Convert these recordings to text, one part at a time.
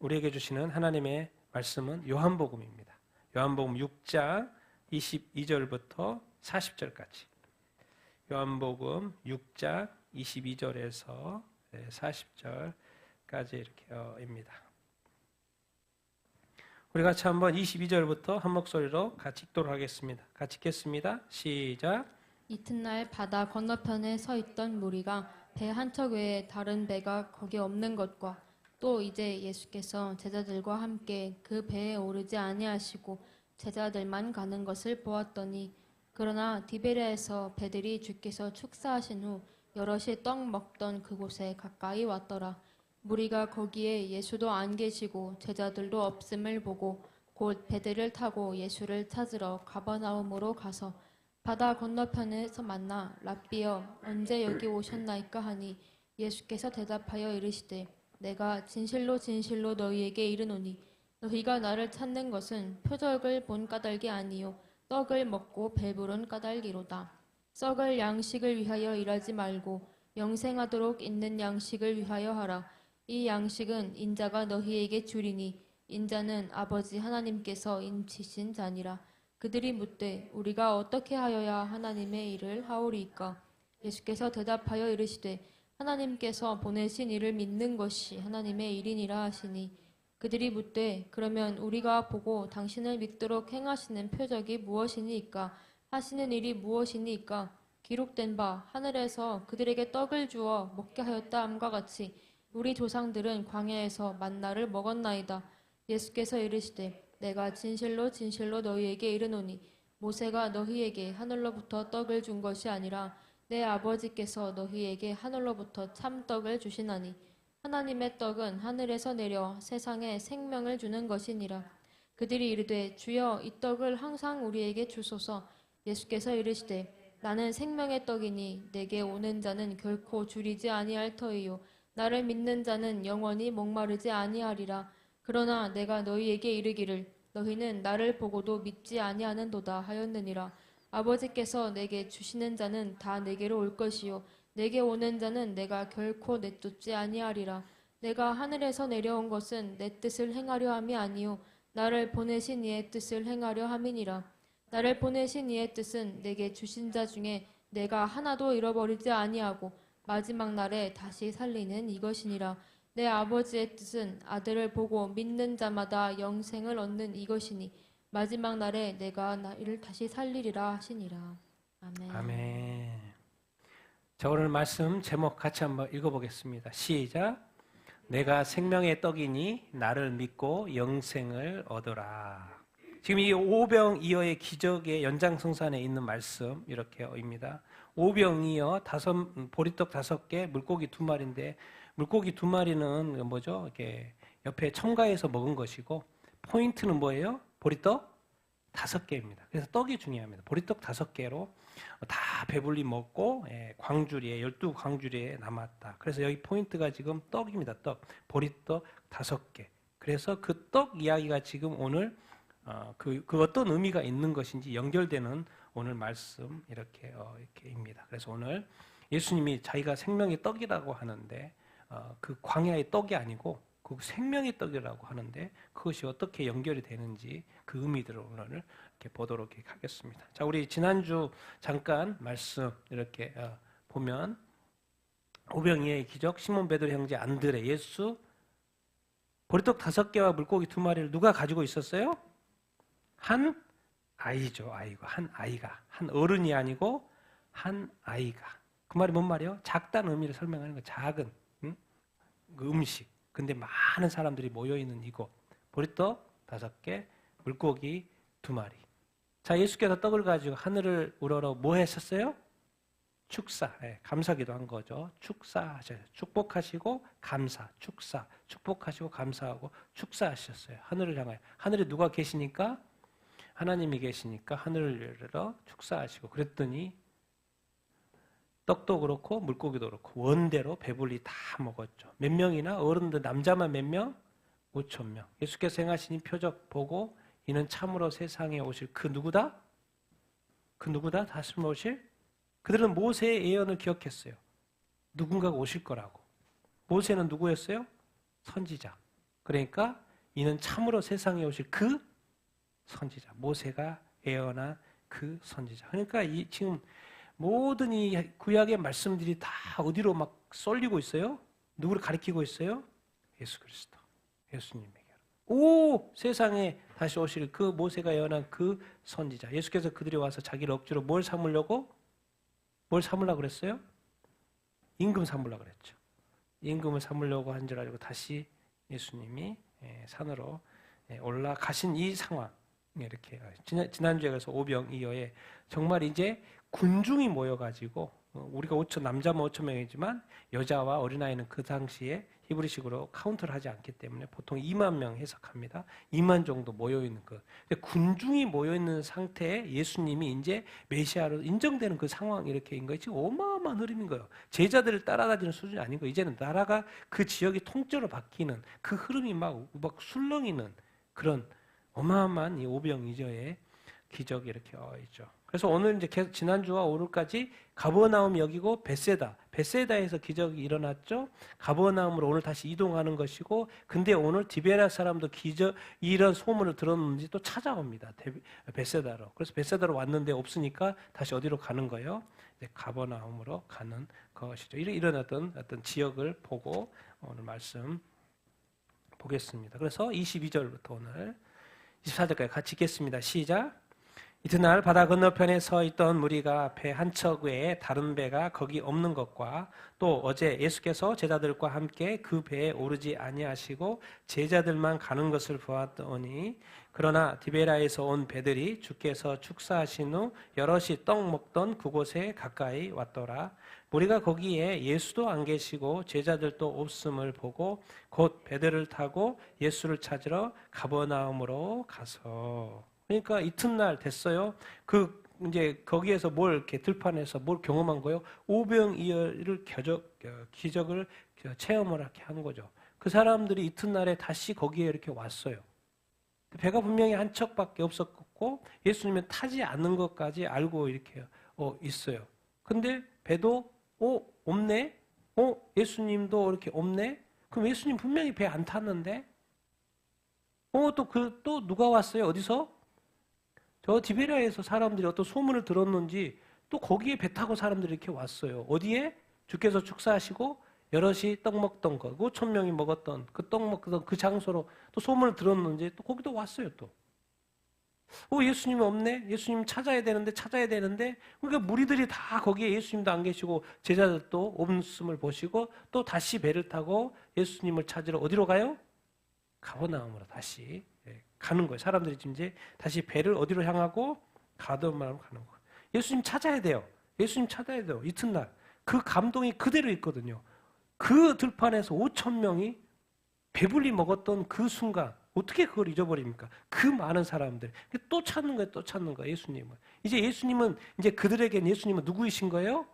우리에게 주시는 하나님의 말씀은 요한복음입니다. 요한복음 6장 22절부터 40절까지. 요한복음 6장 22절에서 40절까지 이렇게입니다. 우리 같이 한번 22절부터 한 목소리로 같이 읽도록 하겠습니다. 같이 읽겠습니다. 시작. 이튿날 바다 건너편에 서 있던 무리가 배 한 척 외에 다른 배가 거기 없는 것과 또 이제 예수께서 제자들과 함께 그 배에 오르지 아니하시고 제자들만 가는 것을 보았더니 그러나 디베랴에서 배들이 주께서 축사하신 후 여럿이 떡 먹던 그곳에 가까이 왔더라. 무리가 거기에 예수도 안 계시고 제자들도 없음을 보고 곧 배들을 타고 예수를 찾으러 가버나움으로 가서 바다 건너편에서 만나 랍비여 언제 여기 오셨나이까 하니 예수께서 대답하여 이르시되 내가 진실로 진실로 너희에게 이르노니 너희가 나를 찾는 것은 표적을 본 까닭이 아니요 떡을 먹고 배부른 까닭이로다. 썩을 양식을 위하여 일하지 말고 영생하도록 있는 양식을 위하여 하라. 이 양식은 인자가 너희에게 주리니 인자는 아버지 하나님께서 인치신 자니라. 그들이 묻되 우리가 어떻게 하여야 하나님의 일을 하오리이까? 예수께서 대답하여 이르시되 하나님께서 보내신 이를 믿는 것이 하나님의 일이니라 하시니 그들이 묻되 그러면 우리가 보고 당신을 믿도록 행하시는 표적이 무엇이니이까? 하시는 일이 무엇이니이까? 기록된 바 하늘에서 그들에게 떡을 주어 먹게 하였다 함과 같이 우리 조상들은 광야에서 만나를 먹었나이다. 예수께서 이르시되 내가 진실로 진실로 너희에게 이르노니 모세가 너희에게 하늘로부터 떡을 준 것이 아니라 내 아버지께서 너희에게 하늘로부터 참떡을 주시나니 하나님의 떡은 하늘에서 내려 세상에 생명을 주는 것이니라. 그들이 이르되 주여 이 떡을 항상 우리에게 주소서. 예수께서 이르시되 나는 생명의 떡이니 내게 오는 자는 결코 줄이지 아니할 터이요 나를 믿는 자는 영원히 목마르지 아니하리라. 그러나 내가 너희에게 이르기를 너희는 나를 보고도 믿지 아니하는도다 하였느니라. 아버지께서 내게 주시는 자는 다 내게로 올 것이요 내게 오는 자는 내가 결코 내쫓지 아니하리라. 내가 하늘에서 내려온 것은 내 뜻을 행하려 함이 아니요 나를 보내신 이의 뜻을 행하려 함이니라. 나를 보내신 이의 뜻은 내게 주신 자 중에 내가 하나도 잃어버리지 아니하고 마지막 날에 다시 살리는 이것이니라. 내 아버지의 뜻은 아들을 보고 믿는 자마다 영생을 얻는 이것이니 마지막 날에 내가 이를 다시 살리리라 하시니라. 아멘. 아멘. 자, 오늘 말씀 제목 같이 한번 읽어보겠습니다. 시작. 내가 생명의 떡이니 나를 믿고 영생을 얻어라. 지금 이 오병이어의 기적의 연장성산에 있는 말씀 이렇게입니다. 오병이어 보리떡 5개, 물고기 2마리인데 물고기 2마리는 뭐죠? 이렇게 옆에 첨가해서 먹은 것이고 포인트는 뭐예요? 보리떡 5개입니다. 그래서 떡이 중요합니다. 보리떡 5개로 다 배불리 먹고 광주리에 12광주리에 남았다. 그래서 여기 포인트가 지금 떡입니다. 떡. 보리떡 5개. 그래서 그 떡 이야기가 지금 오늘 그 어떤 의미가 있는 것인지 연결되는 오늘 말씀 이렇게입니다. 그래서 오늘 예수님이 자기가 생명의 떡이라고 하는데 그 광야의 떡이 아니고 그 생명의 떡이라고 하는데 그것이 어떻게 연결이 되는지 그 의미들을 오늘 이렇게 보도록 하겠습니다. 자, 우리 지난주 잠깐 말씀 이렇게 보면 오병이어의 기적, 시몬 베드로 형제 안드레, 예수 보리떡 5개와 물고기 2마리를 누가 가지고 있었어요? 한 아이죠. 한 아이가. 한 어른이 아니고 한 아이가. 그 말이 뭔 말이에요? 작다는 의미를 설명하는 거. 작은 그 음식. 근데 많은 사람들이 모여있는 이곳. 보리떡 5개, 물고기 2마리. 자, 예수께서 떡을 가지고 하늘을 우러러 뭐 했었어요? 축사. 감사기도 한 거죠. 축사하셔요. 축복하시고 감사, 축사. 축복하시고 감사하고 축사하셨어요. 하늘을 향하여. 하늘에 누가 계시니까? 하나님이 계시니까 하늘을 열어 축사하시고 그랬더니 떡도 그렇고 물고기도 그렇고 원대로 배불리 다 먹었죠. 몇 명이나? 어른들 남자만 몇 명? 5,000명. 예수께서 행하신 이 표적 보고 이는 참으로 세상에 오실 그 누구다? 그 누구다? 다시 오실? 그들은 모세의 예언을 기억했어요. 누군가가 오실 거라고. 모세는 누구였어요? 선지자. 그러니까 이는 참으로 세상에 오실 그 선지자, 모세가 예언한 그 선지자. 그러니까 이 지금 모든 이 구약의 말씀들이 다 어디로 막 쏠리고 있어요? 누구를 가리키고 있어요? 예수 그리스도, 예수님에게. 오, 세상에 다시 오실 그 모세가 예언한 그 선지자. 예수께서 그들이 와서 자기를 억지로 뭘 삼으려고? 뭘 삼으려고 그랬어요? 임금 삼으려고 그랬죠. 임금을 삼으려고 한 줄 알고 다시 예수님이 산으로 올라가신 이 상황. 이렇게 지난주에 그래서 오병이어에 정말 이제 군중이 모여가지고 우리가 5천 남자만 5천 명이지만 여자와 어린아이는 그 당시에 히브리식으로 카운트를 하지 않기 때문에 보통 2만 명 해석합니다. 2만 정도 모여 있는 것. 군중이 모여 있는 상태에 예수님이 이제 메시아로 인정되는 그 상황 이렇게인 거예요. 지금 어마어마한 흐름인 거예요. 제자들을 따라다니는 수준이 아닌 거예요. 이제는 나라가 그 지역이 통째로 바뀌는 그 흐름이 막 술렁이는 그런 어마어마한 이 오병이어의 기적이 이렇게 있죠. 그래서 오늘 이제 지난주와 오늘까지 가버나움 여기고 베세다에서 기적이 일어났죠. 가버나움으로 오늘 다시 이동하는 것이고, 근데 오늘 디베라 사람도 이런 소문을 들었는지 또 찾아옵니다. 베세다로. 그래서 베세다로 왔는데 없으니까 다시 어디로 가는 거예요? 이제 가버나움으로 가는 것이죠. 이런 어떤 지역을 보고 오늘 말씀 보겠습니다. 그래서 22절부터 오늘 24절까지 같이 읽겠습니다. 시작. 이튿날 바다 건너편에 서 있던 무리가 배 한 척 외에 다른 배가 거기 없는 것과 또 어제 예수께서 제자들과 함께 그 배에 오르지 아니하시고 제자들만 가는 것을 보았더니 그러나 디베라에서 온 배들이 주께서 축사하신 후 여럿이 떡 먹던 그곳에 가까이 왔더라. 무리가 거기에 예수도 안 계시고 제자들도 없음을 보고 곧 배들을 타고 예수를 찾으러 가버나움으로 가서. 그러니까 이튿날 됐어요. 이제 거기에서 뭘 이렇게 들판에서 뭘 경험한 거예요? 오병이어를 기적을 체험을 이렇게 한 거죠. 그 사람들이 이튿날에 다시 거기에 이렇게 왔어요. 배가 분명히 한 척밖에 없었고 예수님은 타지 않는 것까지 알고 이렇게 있어요. 근데 배도 없네. 예수님도 이렇게 없네. 그럼 예수님 분명히 배 안 탔는데 또 누가 왔어요? 어디서? 저 디베라에서 사람들이 어떤 소문을 들었는지 또 거기에 배 타고 사람들이 이렇게 왔어요. 어디에? 주께서 축사하시고 여럿이 떡 먹던 거, 5천 명이 먹었던 그 떡 먹던 그 장소로 또 소문을 들었는지 또 거기도 왔어요 또. 예수님이 없네? 예수님 찾아야 되는데 그러니까 무리들이 다 거기에 예수님도 안 계시고 제자들도 없음을 보시고 또 다시 배를 타고 예수님을 찾으러 어디로 가요? 가버나움으로 다시 가는 거예요. 사람들이 지금 이제 다시 배를 어디로 향하고 가버나움으로 가는 거예요. 예수님 찾아야 돼요. 예수님 찾아야 돼요. 이튿날 그 감동이 그대로 있거든요. 그 들판에서 5천 명이 배불리 먹었던 그 순간 어떻게 그걸 잊어버립니까? 그 많은 사람들 또 찾는 거예요. 예수님은 이제 그들에게는 예수님은 누구이신 거예요?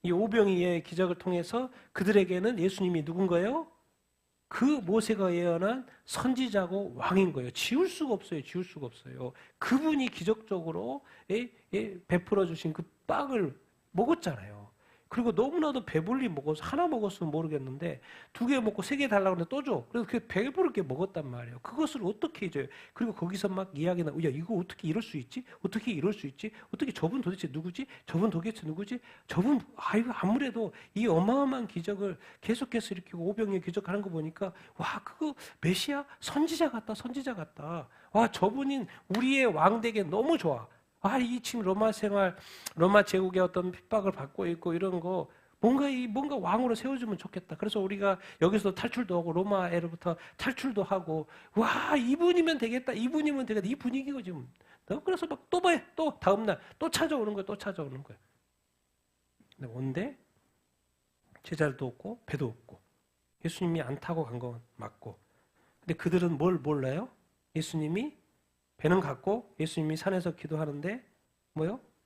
이 오병이어의 기적을 통해서 그들에게는 예수님이 누군 거예요? 그 모세가 예언한 선지자고 왕인 거예요. 지울 수가 없어요. 그분이 기적적으로 베풀어 주신 그 빵을 먹었잖아요. 그리고 너무나도 배불리 먹어서 하나 먹었으면 모르겠는데 2개 먹고 3개 달라고 하는데 또 줘. 그래서 그 배부르게 먹었단 말이에요. 그것을 어떻게 잊어요? 그리고 거기서 막 이야기나 야 이거 어떻게 이럴 수 있지? 어떻게 이럴 수 있지? 어떻게 저분 도대체 누구지? 저분 도대체 누구지? 저분 아무래도 이 어마어마한 기적을 계속해서 일으키고 오병이어 기적하는 거 보니까 와 그거 메시아 선지자 같다. 와 저분인 우리의 왕 되게 너무 좋아. 이 지금 로마 제국의 어떤 핍박을 받고 있고 이런 거 뭔가 왕으로 세워주면 좋겠다. 그래서 우리가 여기서 탈출도 하고 로마에로부터 탈출도 하고 이분이면 되겠다. 이 분위기고 지금. 그래서 막 또 다음날 또 찾아오는 거야. 근데 온데 제자들도 없고 배도 없고 예수님이 안 타고 간 건 맞고. 근데 그들은 뭘 몰라요? 예수님이 배는 갔고 예수님이 산에서 기도하는데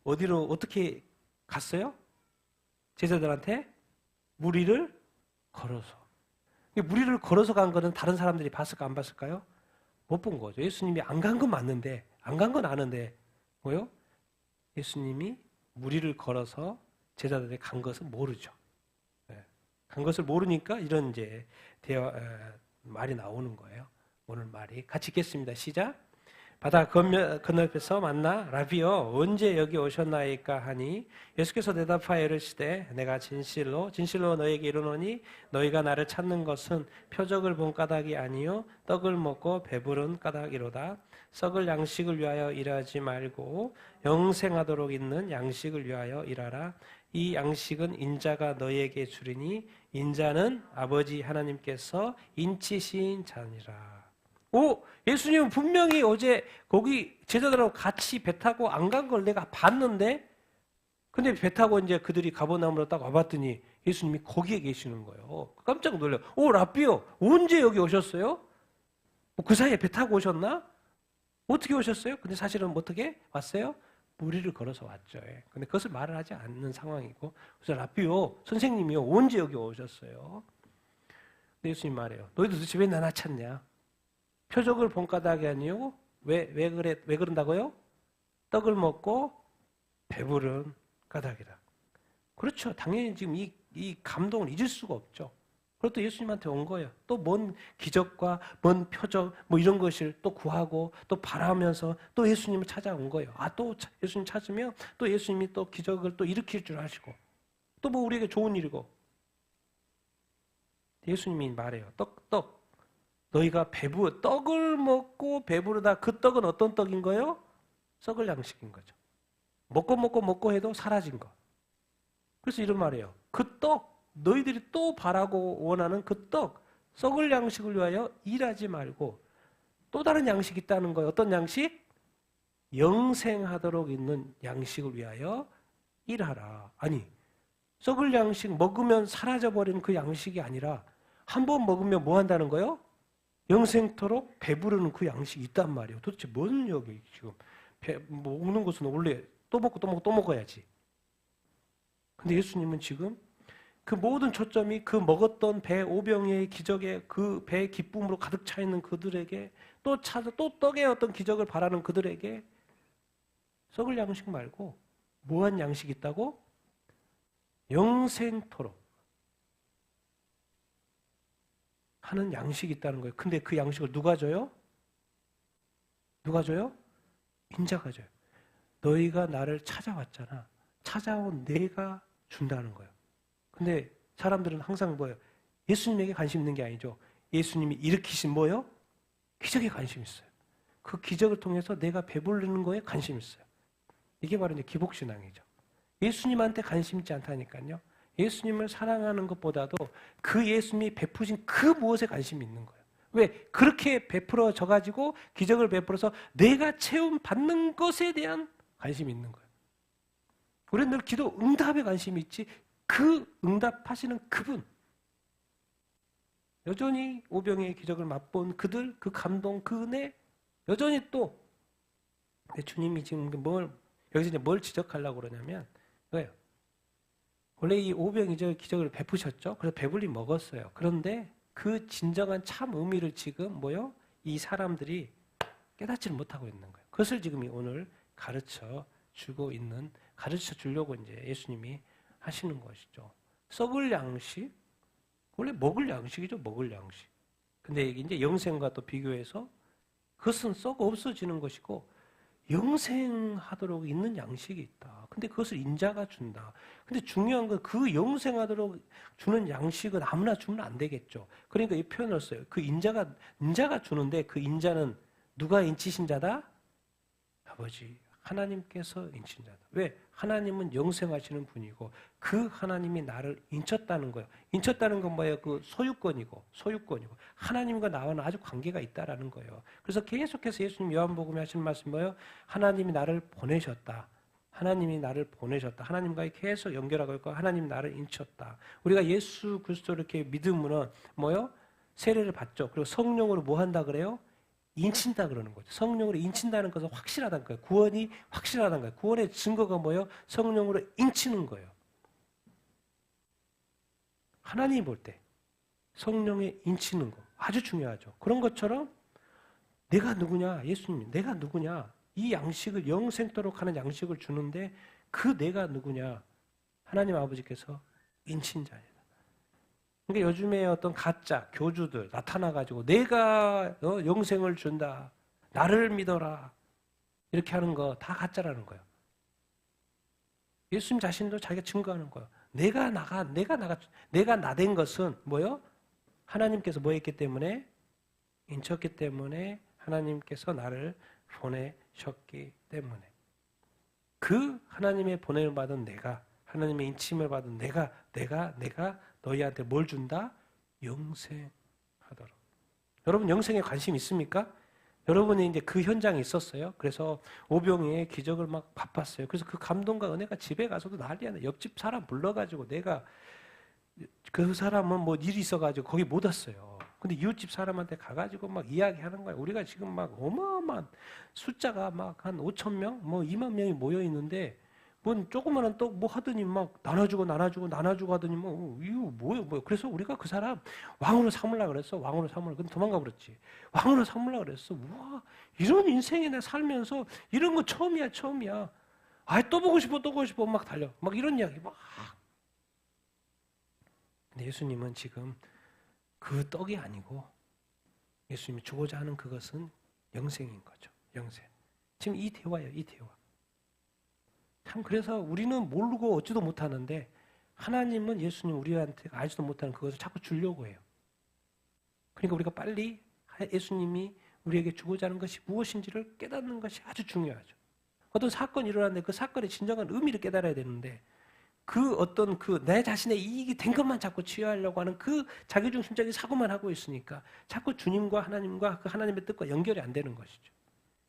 어디로 어떻게 갔어요? 제자들한테 무리를 걸어서. 무리를 걸어서 간 거는 다른 사람들이 봤을까 안 봤을까요? 못 본 거죠. 예수님이 안 간 건 맞는데 안 간 건 아는데 예수님이 무리를 걸어서 제자들이 간 것은 모르죠. 간 것을 모르니까 이런 이제 말이 나오는 거예요. 오늘 말이. 같이 읽겠습니다. 시작. 바다 건너편에서 만나 라비여 언제 여기 오셨나이까 하니 예수께서 대답하여 이르시되 내가 진실로 너에게 이르노니 너희가 나를 찾는 것은 표적을 본 까닭이 아니요 떡을 먹고 배부른 까닭이로다. 썩을 양식을 위하여 일하지 말고 영생하도록 있는 양식을 위하여 일하라. 이 양식은 인자가 너희에게 주리니 인자는 아버지 하나님께서 인치신 자니라. 오, 예수님은 분명히 어제 거기 제자들하고 같이 배 타고 안 간 걸 내가 봤는데, 근데 배 타고 이제 그들이 가버나움으로 딱 와봤더니 예수님이 거기에 계시는 거예요. 깜짝 놀래요. 오, 라비요, 언제 여기 오셨어요? 그 사이에 배 타고 오셨나? 어떻게 오셨어요? 근데 사실은 어떻게 왔어요? 무리를 걸어서 왔죠. 근데 그것을 말을 하지 않는 상황이고, 그래서 라비요, 선생님이요, 언제 여기 오셨어요? 근데 예수님 말해요. 너희들 도대체 왜 나나 찾냐? 표적을 본 까닭이 아니요. 왜 그런다고요? 떡을 먹고 배부른 까닭이라. 그렇죠. 당연히 지금 이 감동을 잊을 수가 없죠. 그것도 예수님한테 온 거예요. 또 뭔 기적과 뭔 표적 뭐 이런 것을 또 구하고 또 바라면서 또 예수님을 찾아온 거예요. 또 예수님 찾으면 또 예수님이 또 기적을 또 일으킬 줄 아시고 또 뭐 우리에게 좋은 일이고. 예수님이 말해요. 떡. 너희가 떡을 먹고 배부르다. 그 떡은 어떤 떡인 거예요? 썩을 양식인 거죠. 먹고 해도 사라진 거. 그래서 이런 말이에요. 그 떡, 너희들이 또 바라고 원하는 그 떡, 썩을 양식을 위하여 일하지 말고 또 다른 양식이 있다는 거예요. 어떤 양식? 영생하도록 있는 양식을 위하여 일하라. 아니, 썩을 양식 먹으면 사라져버리는 그 양식이 아니라 한 번 먹으면 뭐 한다는 거예요? 영생토록 배부르는 그 양식이 있단 말이에요. 도대체 뭔 여기 지금 먹는 것은 원래 또 먹어야지. 근데 예수님은 지금 그 모든 초점이 그 먹었던 배 오병이의 기적에 그 배의 기쁨으로 가득 차 있는 그들에게 또 떡의 어떤 기적을 바라는 그들에게 썩을 양식 말고 무한 양식이 있다고? 영생토록 하는 양식이 있다는 거예요. 근데 그 양식을 누가 줘요? 누가 줘요? 인자가 줘요. 너희가 나를 찾아왔잖아. 찾아온 내가 준다는 거예요. 근데 사람들은 항상 뭐예요? 예수님에게 관심 있는 게 아니죠. 예수님이 일으키신 뭐예요? 기적에 관심 있어요. 그 기적을 통해서 내가 배부르는 거에 관심 있어요. 이게 바로 이제 기복신앙이죠. 예수님한테 관심 있지 않다니까요. 예수님을 사랑하는 것보다도 그 예수님이 베푸신 그 무엇에 관심이 있는 거예요. 왜? 그렇게 베풀어져 가지고 기적을 베풀어서 내가 체험 받는 것에 대한 관심이 있는 거예요. 우리는 늘 기도 응답에 관심이 있지 그 응답하시는 그분, 여전히 오병이의 기적을 맛본 그들, 그 감동, 그 은혜, 여전히 또 주님이 지금 여기서 이제 뭘 지적하려고 그러냐면 왜요? 원래 이 오병이 기적을 베푸셨죠. 그래서 배불리 먹었어요. 그런데 그 진정한 참 의미를 지금 이 사람들이 깨닫지를 못하고 있는 거예요. 그것을 지금 오늘 가르쳐 주려고 이제 예수님이 하시는 것이죠. 썩을 양식, 원래 먹을 양식이죠. 먹을 양식. 근데 이제 영생과 또 비교해서 그것은 썩 없어지는 것이고 영생하도록 있는 양식이 있다. 근데 그것을 인자가 준다. 근데 중요한 건 그 영생하도록 주는 양식은 아무나 주면 안 되겠죠. 그러니까 이 표현을 써요. 그 인자가 주는데 그 인자는 누가 인치신 자다? 아버지 하나님께서 인친 자다. 왜? 하나님은 영생하시는 분이고 그 하나님이 나를 인쳤다는 거예요. 인쳤다는 건 뭐예요? 그 소유권이고 하나님과 나와는 아주 관계가 있다라는 거예요. 그래서 계속해서 예수님 요한복음에 하시는 말씀이 뭐예요? 하나님이 나를 보내셨다. 하나님과 계속 연결하고 있고 하나님 나를 인쳤다. 우리가 예수 그리스도를 이렇게 믿으면은 세례를 받죠. 그리고 성령으로 뭐 한다 그래요? 인친다 그러는 거죠. 성령으로 인친다는 것은 확실하다는 거예요. 구원이 확실하다는 거예요. 구원의 증거가 뭐예요? 성령으로 인치는 거예요. 하나님이 볼 때 성령에 인치는 거 아주 중요하죠. 그런 것처럼 내가 누구냐? 예수님 내가 누구냐? 이 양식을 영생토록 하는 양식을 주는데 그 내가 누구냐? 하나님 아버지께서 인친 자이다. 그러니까 요즘에 어떤 가짜 교주들 나타나가지고 내가 영생을 준다. 나를 믿어라. 이렇게 하는 거 다 가짜라는 거예요. 예수님 자신도 자기가 증거하는 거예요. 내가 나된 것은 뭐요? 하나님께서 뭐 했기 때문에? 인쳤기 때문에 하나님께서 나를 보내셨기 때문에. 그 하나님의 보냄을 받은 내가, 하나님의 인침을 받은 내가 너희한테 뭘 준다? 영생하도록. 여러분 영생에 관심 있습니까? 여러분이 이제 그 현장에 있었어요. 그래서 오병이의 기적을 막 바빴어요. 그래서 그 감동과 은혜가 집에 가서도 난리야. 옆집 사람 불러가지고 내가 그 사람은 뭐 일이 있어가지고 거기 못 왔어요. 근데 이웃집 사람한테 가가지고 막 이야기하는 거야. 우리가 지금 막 어마어마한 숫자가 막 한 5천 명, 뭐 2만 명이 모여 있는데 뭔 조그마한 떡 뭐 하더니 막 나눠주고 하더니 뭐 이거 뭐예요. 그래서 우리가 그 사람 왕으로 삼으려고 그랬어. 왕으로 삼으려고. 근데 도망가 버렸지. 왕으로 삼으려고 그랬어. 우와, 이런 인생에 내가 살면서 이런 거 처음이야. 아, 또 보고 싶어 막 달려. 막 이런 이야기 막. 근데 예수님은 지금 그 떡이 아니고 예수님이 주고자 하는 그것은 영생인 거죠. 영생. 지금 이 대화예요. 이 대화. 참 그래서 우리는 모르고 얻지도 못하는데 하나님은 예수님 우리한테 알지도 못하는 그것을 자꾸 주려고 해요. 그러니까 우리가 빨리 예수님이 우리에게 주고자 하는 것이 무엇인지를 깨닫는 것이 아주 중요하죠. 어떤 사건이 일어났는데 그 사건의 진정한 의미를 깨달아야 되는데 그 어떤 내 자신의 이익이 된 것만 자꾸 취하려고 하는 그 자기중심적인 사고만 하고 있으니까 자꾸 주님과 하나님과 그 하나님의 뜻과 연결이 안 되는 것이죠.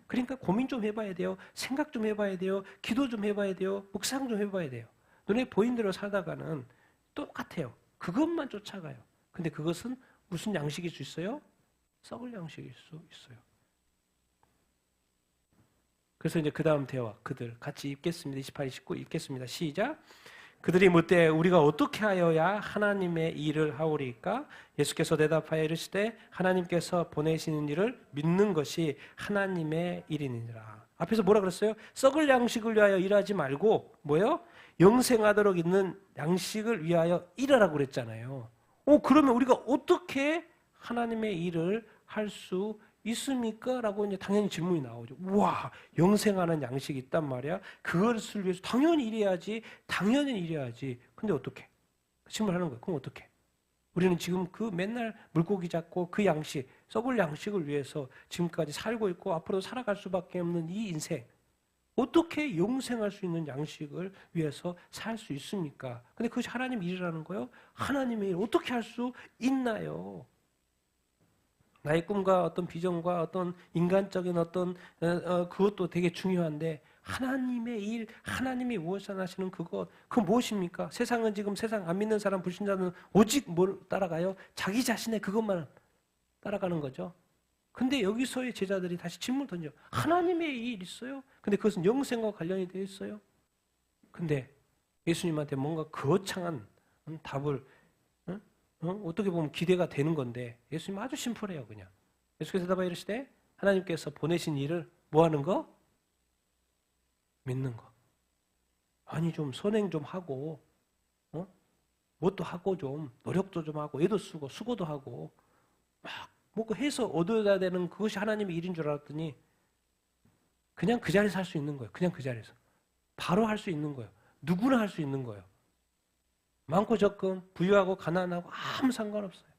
그러니까 고민 좀 해봐야 돼요. 생각 좀 해봐야 돼요. 기도 좀 해봐야 돼요. 묵상 좀 해봐야 돼요. 눈에 보인 대로 살다가는 똑같아요. 그것만 쫓아가요. 근데 그것은 무슨 양식일 수 있어요? 썩을 양식일 수 있어요. 그래서 이제 그 다음 대화 그들 같이 읽겠습니다. 28, 29 읽겠습니다. 시작. 그들이 묻되 우리가 어떻게 하여야 하나님의 일을 하오리까? 예수께서 대답하여 이르시되 하나님께서 보내시는 일을 믿는 것이 하나님의 일이니라. 앞에서 뭐라 그랬어요? 썩을 양식을 위하여 일하지 말고 뭐요? 영생하도록 있는 양식을 위하여 일하라고 그랬잖아요. 그러면 우리가 어떻게 하나님의 일을 할 수 있습니까? 라고 이제 당연히 질문이 나오죠. 우와, 영생하는 양식이 있단 말이야. 그것을 위해서 당연히 일해야지. 근데 어떻게? 질문하는 거예요. 그럼 어떻게? 우리는 지금 그 맨날 물고기 잡고 그 양식, 썩을 양식을 위해서 지금까지 살고 있고 앞으로 살아갈 수밖에 없는 이 인생. 어떻게 영생할 수 있는 양식을 위해서 살 수 있습니까? 근데 그것이 하나님 일이라는 거예요. 하나님의 일 어떻게 할 수 있나요? 나의 꿈과 어떤 비전과 어떤 인간적인 어떤 그것도 되게 중요한데 하나님의 일, 하나님이 무엇을 하시는 그거 무엇입니까? 세상은 지금 세상 안 믿는 사람, 불신자는 오직 뭘 따라가요? 자기 자신의 그것만 따라가는 거죠. 근데 여기서의 제자들이 다시 질문을 던져. 하나님의 일 있어요? 근데 그것은 영생과 관련이 되어 있어요? 근데 예수님한테 뭔가 거창한 답을 어떻게 보면 기대가 되는 건데 예수님 아주 심플해요. 그냥 예수께서 대답하여 이르시되 하나님께서 보내신 일을 뭐 하는 거? 믿는 거. 아니 좀 선행 좀 하고 뭣도 하고 좀 노력도 좀 하고 애도 쓰고 수고도 하고 막 뭐 해서 얻어야 되는 그것이 하나님의 일인 줄 알았더니 그냥 그 자리에서 할 수 있는 거예요. 그냥 그 자리에서 바로 할 수 있는 거예요. 누구나 할 수 있는 거예요. 많고 적금, 부유하고 가난하고 아무 상관없어요.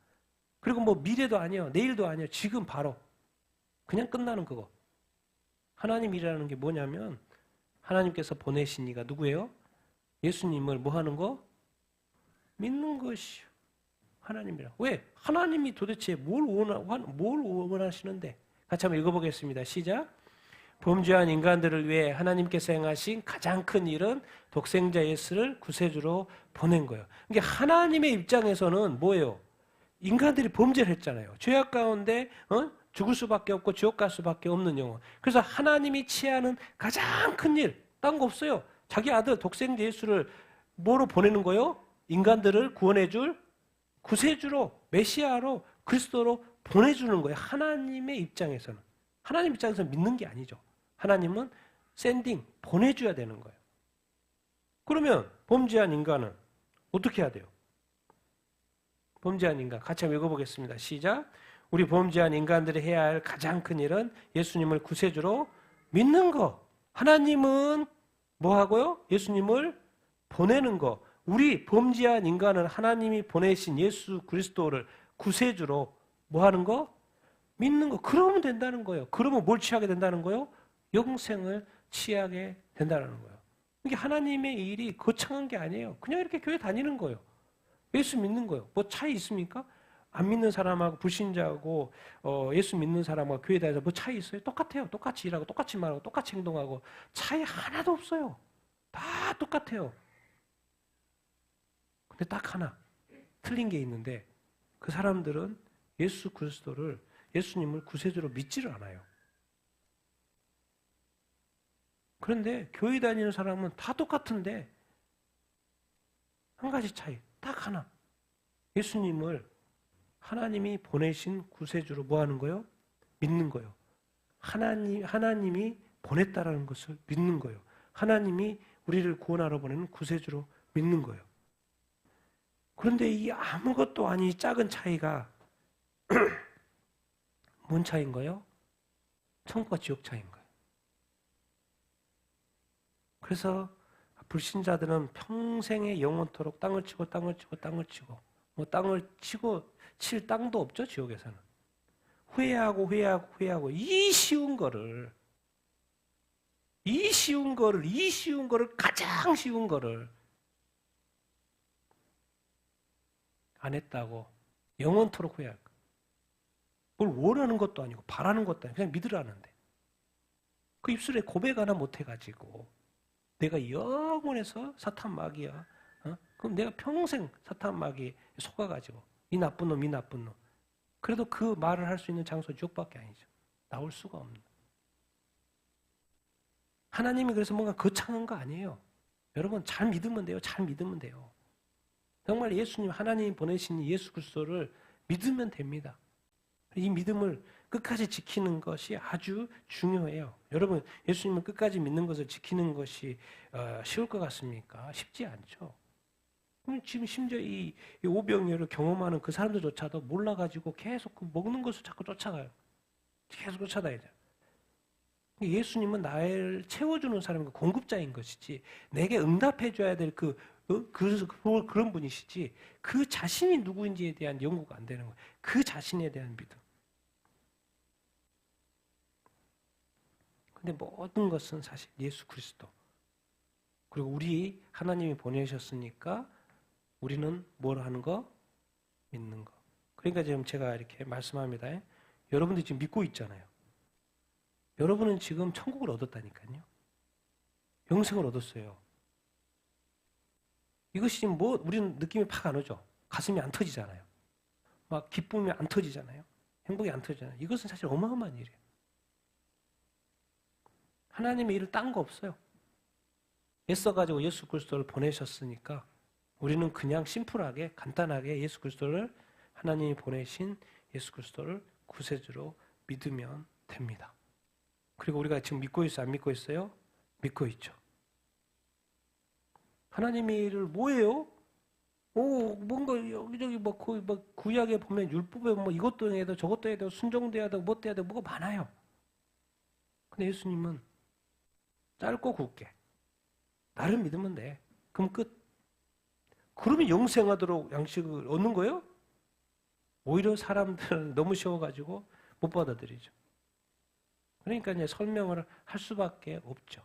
그리고 뭐 미래도 아니에요. 내일도 아니에요. 지금 바로. 그냥 끝나는 그거. 하나님 일이라는 게 뭐냐면 하나님께서 보내신 이가 누구예요? 예수님을 뭐 하는 거? 믿는 것이요. 하나님이라. 왜? 하나님이 도대체 뭘 원하시는데? 같이 한번 읽어보겠습니다. 시작. 범죄한 인간들을 위해 하나님께서 행하신 가장 큰 일은 독생자 예수를 구세주로 보낸 거예요. 그러니까 하나님의 입장에서는 뭐예요? 인간들이 범죄를 했잖아요. 죄악 가운데 죽을 수밖에 없고 지옥 갈 수밖에 없는 영혼. 그래서 하나님이 취하는 가장 큰 일, 딴 거 없어요. 자기 아들 독생자 예수를 뭐로 보내는 거예요? 인간들을 구원해 줄 구세주로, 메시아로, 그리스도로 보내주는 거예요. 하나님의 입장에서는. 하나님 입장에서는 믿는 게 아니죠. 하나님은 샌딩, 보내줘야 되는 거예요. 그러면 범죄한 인간은 어떻게 해야 돼요? 범죄한 인간. 같이 한번 읽어보겠습니다. 시작. 우리 범죄한 인간들이 해야 할 가장 큰 일은 예수님을 구세주로 믿는 거. 하나님은 뭐 하고요? 예수님을 보내는 거. 우리 범죄한 인간은 하나님이 보내신 예수 그리스도를 구세주로 뭐 하는 거? 믿는 거. 그러면 된다는 거예요. 그러면 뭘 취하게 된다는 거예요? 영생을 취하게 된다는 거예요. 이게 하나님의 일이 거창한 게 아니에요. 그냥 이렇게 교회 다니는 거예요. 예수 믿는 거예요. 뭐 차이 있습니까? 안 믿는 사람하고 불신자하고 예수 믿는 사람하고 교회 다녀서 뭐 차이 있어요? 똑같아요. 똑같이 일하고 똑같이 말하고 똑같이 행동하고 차이 하나도 없어요. 다 똑같아요. 근데 딱 하나 틀린 게 있는데 그 사람들은 예수 그리스도를 예수님을 구세주로 믿지를 않아요. 그런데 교회 다니는 사람은 다 똑같은데 한 가지 차이 딱 하나. 예수님을 하나님이 보내신 구세주로 뭐 하는 거예요? 믿는 거예요. 하나님이 보냈다라는 것을 믿는 거예요. 하나님이 우리를 구원하러 보내는 구세주로 믿는 거예요. 그런데 이 아무것도 아닌 작은 차이가 뭔 차이인가요? 천국과 지옥 차이인 거예요. 그래서 불신자들은 평생에 영원토록 땅을 치고 뭐 땅을 치고 칠 땅도 없죠, 지옥에서는. 회개하고 이 쉬운 거를 가장 쉬운 거를 안 했다고 영원토록 회개할 거야. 뭘 원하는 것도 아니고 바라는 것도 아니고 그냥 믿으라는데 그 입술에 고백 하나 못 해가지고 내가 영원해서 사탄 마귀야. 그럼 내가 평생 사탄 마귀에 속아가지고 이 나쁜 놈. 그래도 그 말을 할 수 있는 장소 지옥밖에 아니죠. 나올 수가 없는. 하나님이 그래서 뭔가 거창한 거 아니에요. 여러분 잘 믿으면 돼요. 정말 예수님 하나님이 보내신 예수 그리스도를 믿으면 됩니다. 이 믿음을 끝까지 지키는 것이 아주 중요해요. 여러분 예수님을 끝까지 믿는 것을 지키는 것이 쉬울 것 같습니까? 쉽지 않죠. 지금 심지어 이 오병이어를 경험하는 그 사람들조차도 몰라가지고 계속 그 먹는 것을 자꾸 쫓아가요. 계속 쫓아다니죠. 예수님은 나를 채워주는 사람인 공급자인 것이지 내게 응답해줘야 될 그런 분이시지 그 자신이 누구인지에 대한 연구가 안 되는 거예요. 그 자신에 대한 믿음. 근데 모든 것은 사실 예수 그리스도. 그리고 우리 하나님이 보내셨으니까 우리는 뭘 하는 거? 믿는 거. 그러니까 지금 제가 이렇게 말씀합니다. 여러분들이 지금 믿고 있잖아요. 여러분은 지금 천국을 얻었다니까요. 영생을 얻었어요. 이것이 지금 우리는 느낌이 팍 안 오죠. 가슴이 안 터지잖아요. 막 기쁨이 안 터지잖아요. 행복이 안 터지잖아요. 이것은 사실 어마어마한 일이에요. 하나님의 일을 딴 거 없어요. 애써가지고 예수 그리스도를 보내셨으니까 우리는 그냥 심플하게 간단하게 예수 그리스도를 하나님이 보내신 예수 그리스도를 구세주로 믿으면 됩니다. 그리고 우리가 지금 믿고 있어요? 안 믿고 있어요? 믿고 있죠. 하나님의 일을 뭐예요? 뭔가 여기저기 구약에 보면 율법에 이것도 해야 돼, 저것도 해야 돼, 순종도 해야 돼, 뭐 해야 돼, 뭐가 많아요. 근데 예수님은 짧고 굵게 나를 믿으면 돼. 그럼 끝. 그러면 영생하도록 양식을 얻는 거예요? 오히려 사람들은 너무 쉬워가지고 못 받아들이죠. 그러니까 이제 설명을 할 수밖에 없죠.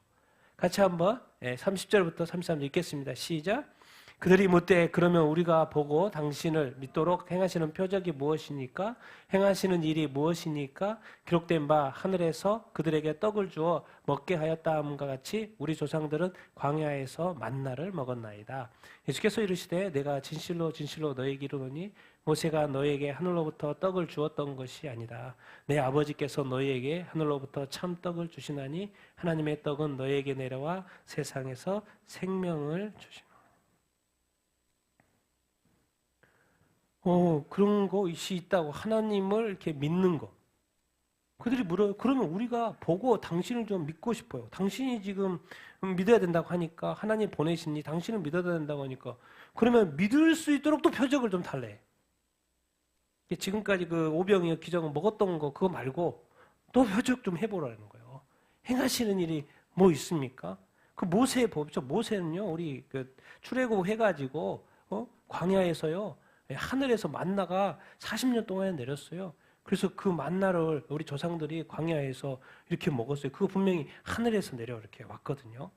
같이 한번 30절부터 33절 읽겠습니다. 시작. 그들이 묻되 그러면 우리가 보고 당신을 믿도록 행하시는 표적이 무엇이니까? 행하시는 일이 무엇이니까? 기록된 바 하늘에서 그들에게 떡을 주어 먹게 하였다함과 같이 우리 조상들은 광야에서 만나를 먹었나이다. 예수께서 이르시되 내가 진실로 너에게 이르노니 모세가 너에게 하늘로부터 떡을 주었던 것이 아니다. 내 아버지께서 너에게 하늘로부터 참 떡을 주시나니 하나님의 떡은 너에게 내려와 세상에서 생명을 주시노라. 그런 것이 있다고 하나님을 이렇게 믿는 거. 그들이 물어요. 그러면 우리가 보고 당신을 좀 믿고 싶어요. 당신이 지금 믿어야 된다고 하니까 하나님 보내시니 당신을 믿어야 된다고 하니까 그러면 믿을 수 있도록 또 표적을 좀 달래. 지금까지 그 오병이어 기적은 먹었던 거 그거 말고 또 표적 좀 해보라는 거예요. 행하시는 일이 뭐 있습니까? 그 모세의 법이죠. 모세는요, 우리 그 출애굽 해가지고 광야에서요, 하늘에서 만나가 40년 동안에 내렸어요. 그래서 그 만나를 우리 조상들이 광야에서 이렇게 먹었어요. 그거 분명히 하늘에서 내려 이렇게 왔거든요.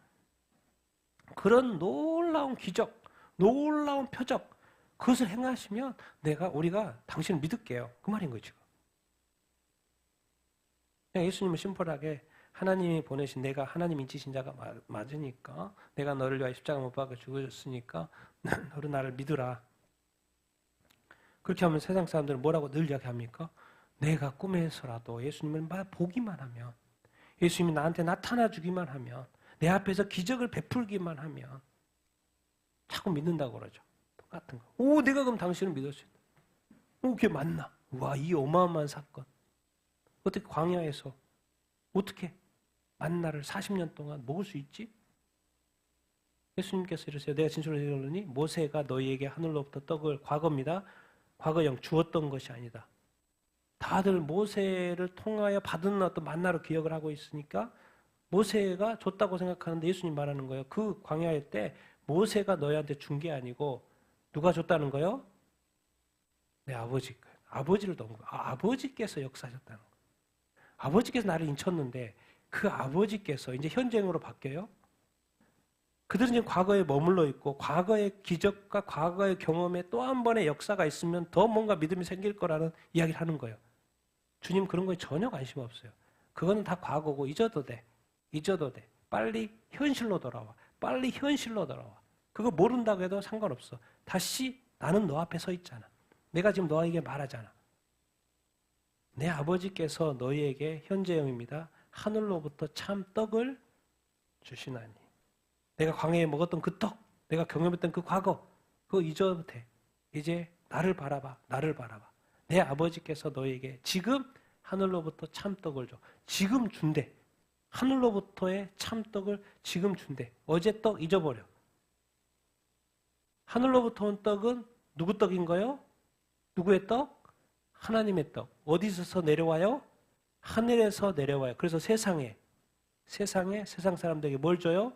그런 놀라운 기적, 놀라운 표적, 그것을 행하시면 우리가 당신을 믿을게요. 그 말인 거죠, 지금. 그냥 예수님은 심플하게 하나님이 보내신 내가 하나님 인치신 자가 맞으니까 내가 너를 위하여 십자가 못 박아 죽으셨으니까 너는 나를 믿으라. 그렇게 하면 세상 사람들은 뭐라고 늘 이야기합니까? 내가 꿈에서라도 예수님을 보기만 하면, 예수님이 나한테 나타나 주기만 하면, 내 앞에서 기적을 베풀기만 하면 자꾸 믿는다고 그러죠. 똑같은 거. 오, 내가 그럼 당신을 믿을 수 있다. 오, 그게 맞나? 와, 이 어마어마한 사건. 어떻게 광야에서 어떻게 만나를 40년 동안 먹을 수 있지? 예수님께서 이러세요. 내가 진실로 이르노니 모세가 너희에게 하늘로부터 떡을, 과거입니다. 과거형 주었던 것이 아니다. 다들 모세를 통하여 받은 어떤 만나로 기억을 하고 있으니까 모세가 줬다고 생각하는데 예수님 말하는 거예요. 그 광야일 때 모세가 너희한테 준 게 아니고 누가 줬다는 거예요? 내 아버지. 아버지를 넣은 거예요. 아버지께서 역사하셨다는 거예요. 아버지께서 나를 인쳤는데 그 아버지께서 이제 현재형으로 바뀌어요. 그들은 지금 과거에 머물러 있고 과거의 기적과 과거의 경험에 또 한 번의 역사가 있으면 더 뭔가 믿음이 생길 거라는 이야기를 하는 거예요. 주님 그런 거에 전혀 관심 없어요. 그거는 다 과거고 잊어도 돼. 잊어도 돼. 빨리 현실로 돌아와. 빨리 현실로 돌아와. 그거 모른다고 해도 상관없어. 다시 나는 너 앞에 서 있잖아. 내가 지금 너에게 말하잖아. 내 아버지께서 너희에게 현재형입니다. 하늘로부터 참 떡을 주시나니. 내가 광야에 먹었던 그 떡, 내가 경험했던 그 과거, 그거 잊어도 돼. 이제 나를 바라봐. 나를 바라봐. 내 아버지께서 너희에게 지금 하늘로부터 참떡을 줘. 지금 준대. 하늘로부터의 참떡을 지금 준대. 어제 떡 잊어버려. 하늘로부터 온 떡은 누구 떡인 거요? 누구의 떡? 하나님의 떡. 어디서 내려와요? 하늘에서 내려와요. 그래서 세상 세상 사람들에게 뭘 줘요?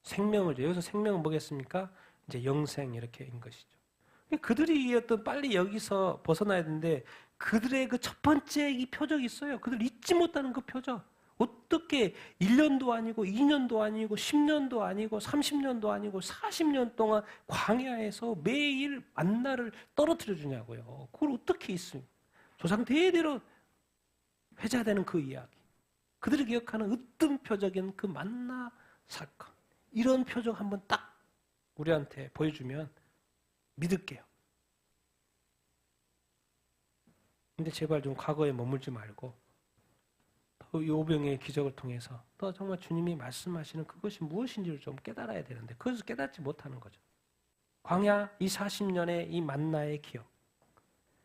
생명을 줘요. 여기서 생명은 뭐겠습니까? 이제 영생 이렇게인 것이죠. 그들이 어떤 빨리 여기서 벗어나야 되는데 그들의 그 첫 번째 이 표적이 있어요. 그들 잊지 못하는 그 표적. 어떻게 1년도 아니고 2년도 아니고 10년도 아니고 30년도 아니고 40년 동안 광야에서 매일 만나를 떨어뜨려 주냐고요. 그걸 어떻게 있습니까? 조상 대대로 회자되는 그 이야기. 그들이 기억하는 으뜸 표적인 그 만나 사건. 이런 표적 한번 딱 우리한테 보여주면 믿을게요. 근데 제발 좀 과거에 머물지 말고 이 오병의 기적을 통해서 또 정말 주님이 말씀하시는 그것이 무엇인지를 좀 깨달아야 되는데 그것을 깨닫지 못하는 거죠. 광야 이 40년의 이 만나의 기억.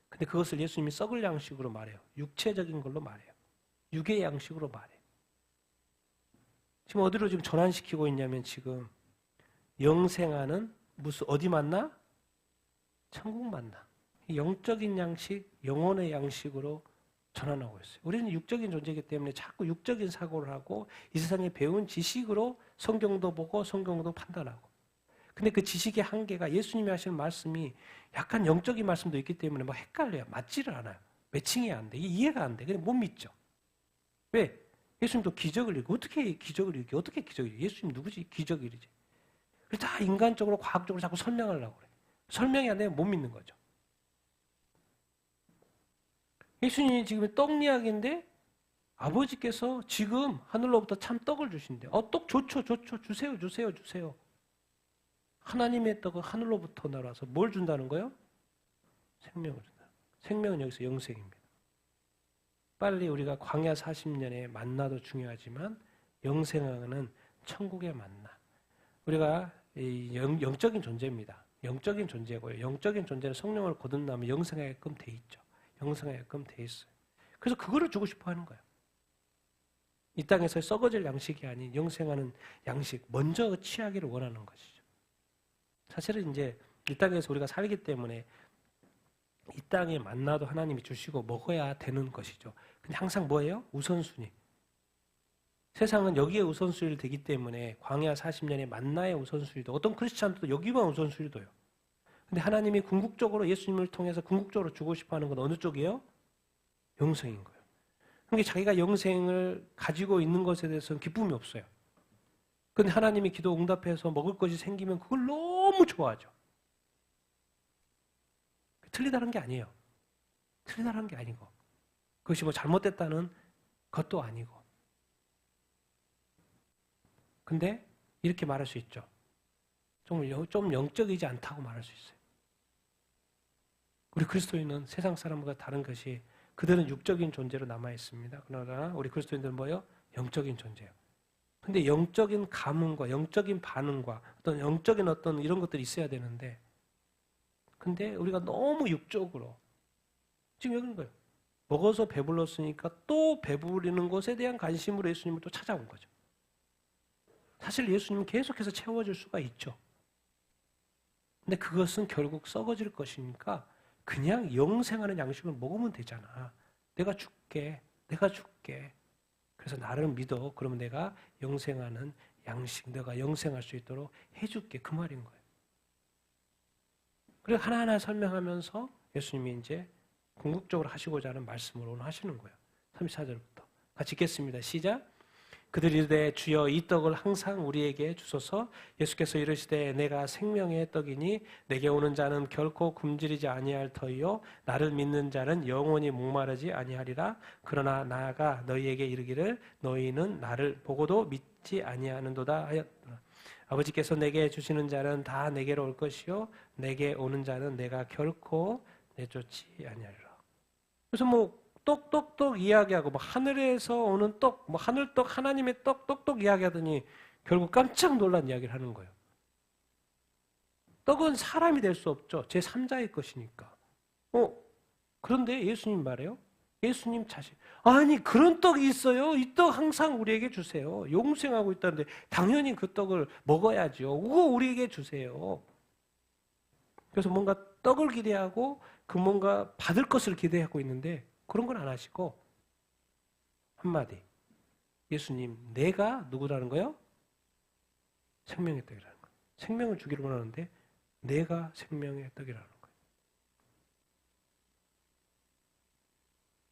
근데 그것을 예수님이 썩을 양식으로 말해요. 육체적인 걸로 말해요. 육의 양식으로 말해요. 지금 어디로 지금 전환시키고 있냐면 지금 영생하는 무슨 어디 만나? 천국 만나. 영적인 양식, 영혼의 양식으로 전환하고 있어요. 우리는 육적인 존재이기 때문에 자꾸 육적인 사고를 하고 이 세상에 배운 지식으로 성경도 보고 성경도 판단하고. 근데 그 지식의 한계가 예수님이 하시는 말씀이 약간 영적인 말씀도 있기 때문에 막 헷갈려요. 맞지를 않아요. 매칭이 안 돼. 이해가 안 돼. 그냥 못 믿죠. 왜? 예수님도 기적을 일으켜. 어떻게 기적을 일으켜? 어떻게 기적을 일으켜? 예수님 누구지? 기적을 일으키지. 다 인간적으로 과학적으로 자꾸 설명하려고 그래. 설명이 안 되면 못 믿는 거죠. 예수님이 지금 떡 이야기인데 아버지께서 지금 하늘로부터 참 떡을 주신대. 떡 좋죠. 주세요. 하나님의 떡은 하늘로부터 날아서 뭘 준다는 거예요? 생명을 준다. 생명은 여기서 영생입니다. 빨리 우리가 광야 40년의 만나도 중요하지만 영생하는 천국의 만나. 우리가 영적인 존재입니다. 영적인 존재고요. 영적인 존재는 성령을 거듭나면 영생하게끔 돼 있죠. 영생하게끔 돼 있어요. 그래서 그거를 주고 싶어 하는 거예요. 이 땅에서 썩어질 양식이 아닌 영생하는 양식, 먼저 취하기를 원하는 것이죠. 사실은 이제 이 땅에서 우리가 살기 때문에 이 땅에 만나도 하나님이 주시고 먹어야 되는 것이죠. 근데 항상 뭐예요? 우선순위. 세상은 여기에 우선순위를 되기 때문에 광야 40년의 만나의 우선순위도 어떤 크리스찬들도 여기만 우선순위를 둬요. 근데 하나님이 궁극적으로 예수님을 통해서 궁극적으로 주고 싶어하는 건 어느 쪽이에요? 영생인 거예요. 그러니까 자기가 영생을 가지고 있는 것에 대해서는 기쁨이 없어요. 근데 하나님이 기도 응답해서 먹을 것이 생기면 그걸 너무 좋아하죠. 틀리다는 게 아니에요. 틀리다는 게 아니고 그것이 뭐 잘못됐다는 것도 아니고 근데 이렇게 말할 수 있죠. 좀 영적이지 않다고 말할 수 있어요. 우리 그리스도인은 세상 사람과 다른 것이 그들은 육적인 존재로 남아있습니다. 그러나 우리 그리스도인들은 뭐예요? 영적인 존재예요. 근데 영적인 감흥과 영적인 반응과 어떤 영적인 어떤 이런 것들이 있어야 되는데 근데 우리가 너무 육적으로 지금 여기는 거예요. 먹어서 배불렀으니까 또 배부르는 것에 대한 관심으로 예수님을 또 찾아온 거죠. 사실 예수님은 계속해서 채워줄 수가 있죠. 근데 그것은 결국 썩어질 것이니까 그냥 영생하는 양식을 먹으면 되잖아. 내가 줄게. 그래서 나를 믿어. 그러면 내가 영생하는 양식, 내가 영생할 수 있도록 해줄게. 그 말인 거예요. 그리고 하나하나 설명하면서 예수님이 이제 궁극적으로 하시고자 하는 말씀을 오늘 하시는 거예요. 34절부터. 같이 읽겠습니다. 시작. 그들이 이르되 주여 이 떡을 항상 우리에게 주소서. 예수께서 이르시되 내가 생명의 떡이니 내게 오는 자는 결코 굶주리지 아니할 터이요 나를 믿는 자는 영원히 목마르지 아니하리라. 그러나 나아가 너희에게 이르기를 너희는 나를 보고도 믿지 아니하는도다 하였더라. 아버지께서 내게 주시는 자는 다 내게로 올 것이요 내게 오는 자는 내가 결코 내쫓지 아니하리라. 그래서 뭐 똑똑똑 이야기하고 뭐 하늘에서 오는 떡, 뭐 하늘떡, 하나님의 떡, 똑똑 이야기하더니 결국 깜짝 놀란 이야기를 하는 거예요. 떡은 사람이 될 수 없죠. 제3자의 것이니까. 그런데 예수님 말해요. 예수님 자신. 아니 그런 떡이 있어요. 이 떡 항상 우리에게 주세요. 용생하고 있다는데 당연히 그 떡을 먹어야죠. 그거 우리에게 주세요. 그래서 뭔가 떡을 기대하고 그 뭔가 받을 것을 기대하고 있는데 그런 건 안 하시고 한마디 예수님 내가 누구라는 거요? 생명의 떡이라는 거예요. 생명을 주기를 원하는데 내가 생명의 떡이라는 거예요.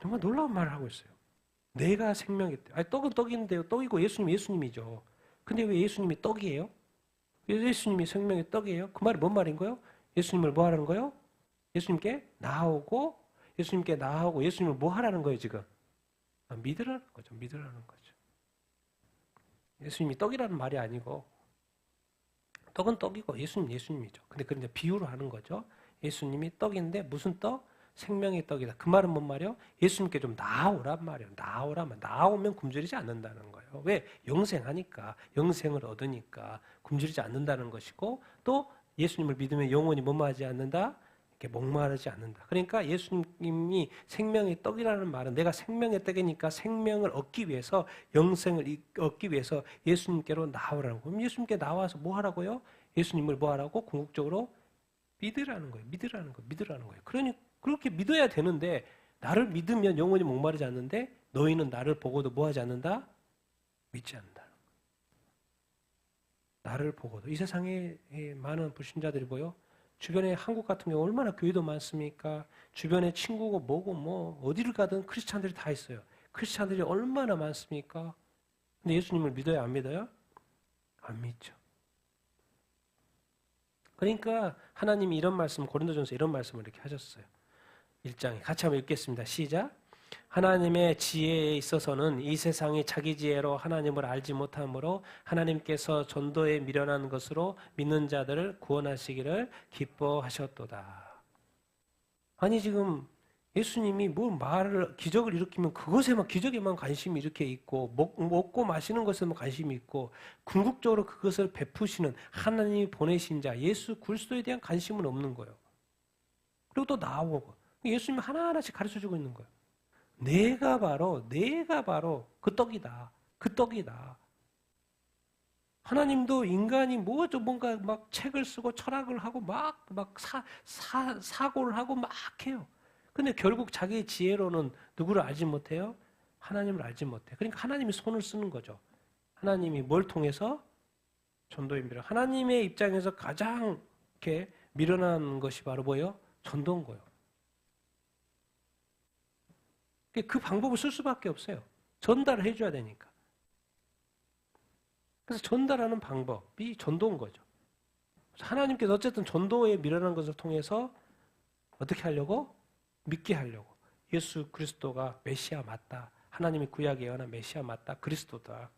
정말 놀라운 말을 하고 있어요. 내가 생명의 떡. 아니 떡은 떡인데요. 떡이고 예수님 예수님이죠. 근데 왜 예수님이 떡이에요? 예수님이 생명의 떡이에요? 그 말이 뭔 말인 거예요? 예수님을 뭐 하라는 거예요? 예수님께 나아오고 예수님을 뭐 하라는 거예요, 지금? 믿으라는 거죠. 믿으라는 거죠. 예수님이 떡이라는 말이 아니고 떡은 떡이고 예수님 예수님이죠. 근데 그런 이제 비유로 하는 거죠. 예수님이 떡인데 무슨 떡? 생명의 떡이다. 그 말은 뭔 말이에요? 예수님께 좀 나아오란 말이에요. 나아오면 굶주리지 않는다는 거예요. 왜? 영생하니까. 영생을 얻으니까 굶주리지 않는다는 것이고 또 예수님을 믿으면 영원히 뭐하지 않는다? 목마르지 않는다. 그러니까 예수님이 생명의 떡이라는 말은 내가 생명의 떡이니까 생명을 얻기 위해서 영생을 얻기 위해서 예수님께로 나오라는 거예요. 그럼 예수님께 나와서 뭐 하라고요? 예수님을 뭐 하라고? 궁극적으로 믿으라는 거예요. 믿으라는 거예요. 그러니 그렇게 믿어야 되는데 나를 믿으면 영원히 목마르지 않는데 너희는 나를 보고도 뭐 하지 않는다? 믿지 않는다. 나를 보고도 이 세상에 많은 불신자들이 보여 주변에 한국 같은 경우 얼마나 교회도 많습니까? 주변에 친구고 뭐고 뭐 어디를 가든 크리스찬들이 다 있어요. 크리스찬들이 얼마나 많습니까? 근데 예수님을 믿어요? 안 믿어요? 안 믿죠. 그러니까 하나님이 이런 말씀 고린도전서 이런 말씀을 이렇게 하셨어요. 1장에 같이 한번 읽겠습니다. 시작. 하나님의 지혜에 있어서는 이 세상이 자기 지혜로 하나님을 알지 못하므로 하나님께서 전도에 미련한 것으로 믿는 자들을 구원하시기를 기뻐하셨도다. 아니 지금 예수님이 뭐 말을 기적을 일으키면 그것에만 기적에만 관심이 이렇게 있고 먹고 마시는 것에만 관심이 있고 궁극적으로 그것을 베푸시는 하나님이 보내신 자 예수 그리스도에 대한 관심은 없는 거예요. 그리고 또 나오고 예수님이 하나하나씩 가르쳐주고 있는 거예요. 내가 바로 그 떡이다. 그 떡이다. 하나님도 인간이 뭔가 막 책을 쓰고 철학을 하고 막 사고를 하고 막 해요. 근데 결국 자기의 지혜로는 누구를 알지 못해요? 하나님을 알지 못해. 그러니까 하나님이 손을 쓰는 거죠. 하나님이 뭘 통해서? 전도인들을. 하나님의 입장에서 가장 이렇게 미련한 것이 바로 뭐예요? 전도인 거예요. 그 방법을 쓸 수밖에 없어요. 전달을 해줘야 되니까. 그래서 전달하는 방법이 전도인 거죠. 하나님께서 어쨌든 전도에 미련한 것을 통해서 어떻게 하려고? 믿게 하려고. 예수 그리스도가 메시아 맞다. 하나님이 구약에 예언한 메시아 맞다. 그리스도다.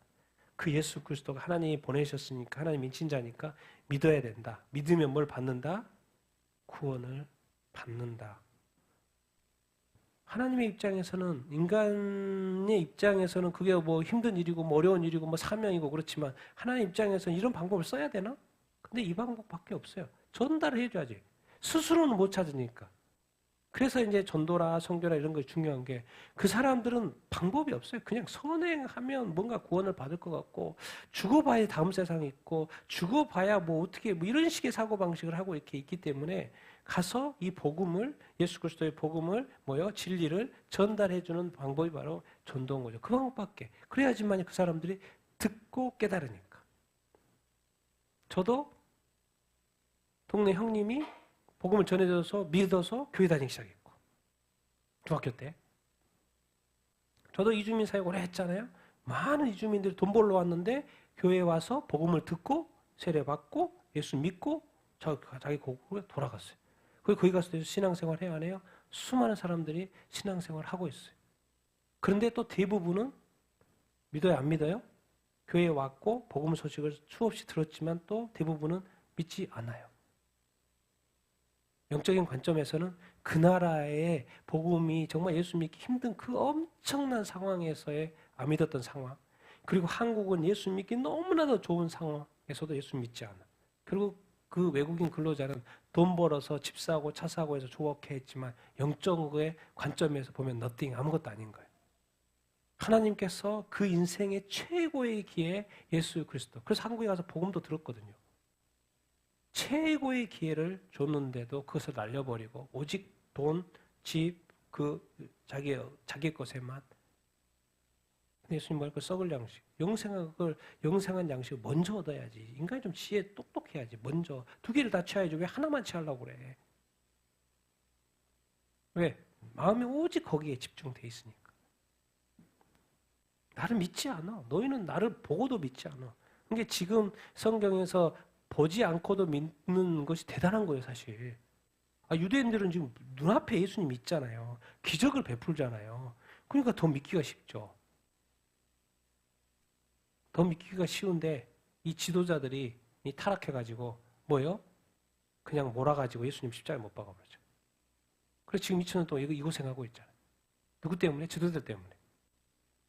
그 예수 그리스도가 하나님이 보내셨으니까 하나님 인친자니까 믿어야 된다. 믿으면 뭘 받는다? 구원을 받는다. 하나님의 입장에서는, 인간의 입장에서는 그게 뭐 힘든 일이고 뭐 어려운 일이고 뭐 사명이고 그렇지만 하나님 입장에서는 이런 방법을 써야 되나? 근데 이 방법밖에 없어요. 전달을 해줘야지. 스스로는 못 찾으니까. 그래서 이제 전도라 선교라 이런 것이 중요한 게 그 사람들은 방법이 없어요. 그냥 선행하면 뭔가 구원을 받을 것 같고 죽어봐야 다음 세상이 있고 죽어봐야 뭐 어떻게 뭐 이런 식의 사고방식을 하고 이렇게 있기 때문에 가서 이 복음을 예수 그리스도의 복음을 진리를 전달해주는 방법이 바로 전도인 거죠. 그 방법밖에. 그래야지만 그 사람들이 듣고 깨달으니까. 저도 동네 형님이 복음을 전해줘서 믿어서 교회 다니기 시작했고 중학교 때 저도 이주민 사역 오래 했잖아요. 많은 이주민들이 돈 벌러 왔는데 교회에 와서 복음을 듣고 세례받고 예수 믿고 자기 고국으로 돌아갔어요. 그리고 거기 가서 신앙생활 해야 하네요. 수많은 사람들이 신앙생활 하고 있어요. 그런데 또 대부분은 믿어요 안 믿어요? 교회에 왔고 복음 소식을 수없이 들었지만 또 대부분은 믿지 않아요. 영적인 관점에서는 그 나라의 복음이 정말 예수 믿기 힘든 그 엄청난 상황에서의 안 믿었던 상황, 그리고 한국은 예수 믿기 너무나도 좋은 상황에서도 예수 믿지 않아. 그리고 그 외국인 근로자는 돈 벌어서 집 사고 차 사고 해서 좋게 했지만 영적의 관점에서 보면 nothing, 아무것도 아닌 거예요. 하나님께서 그 인생의 최고의 기회 예수 그리스도. 그래서 한국에 가서 복음도 들었거든요. 최고의 기회를 줬는데도 그것을 날려버리고 오직 돈, 집, 자기 것에만. 예수님 말고 썩을 양식, 영생한 양식을 먼저 얻어야지. 인간이 좀 지혜 똑똑해야지. 먼저 두 개를 다 취해야지. 왜 하나만 취하려고 그래? 왜? 마음이 오직 거기에 집중돼 있으니까. 나를 믿지 않아. 너희는 나를 보고도 믿지 않아. 그러니까 지금 성경에서 보지 않고도 믿는 것이 대단한 거예요, 사실. 유대인들은 지금 눈앞에 예수님 있잖아요. 기적을 베풀잖아요. 그러니까 더 믿기가 쉽죠. 더 믿기가 쉬운데 이 지도자들이 타락해가지고 뭐예요? 그냥 몰아가지고 예수님 십자가에 못 박아버리죠. 그래서 지금 2000년 동안 이 고생하고 있잖아요. 누구 때문에? 지도자들 때문에.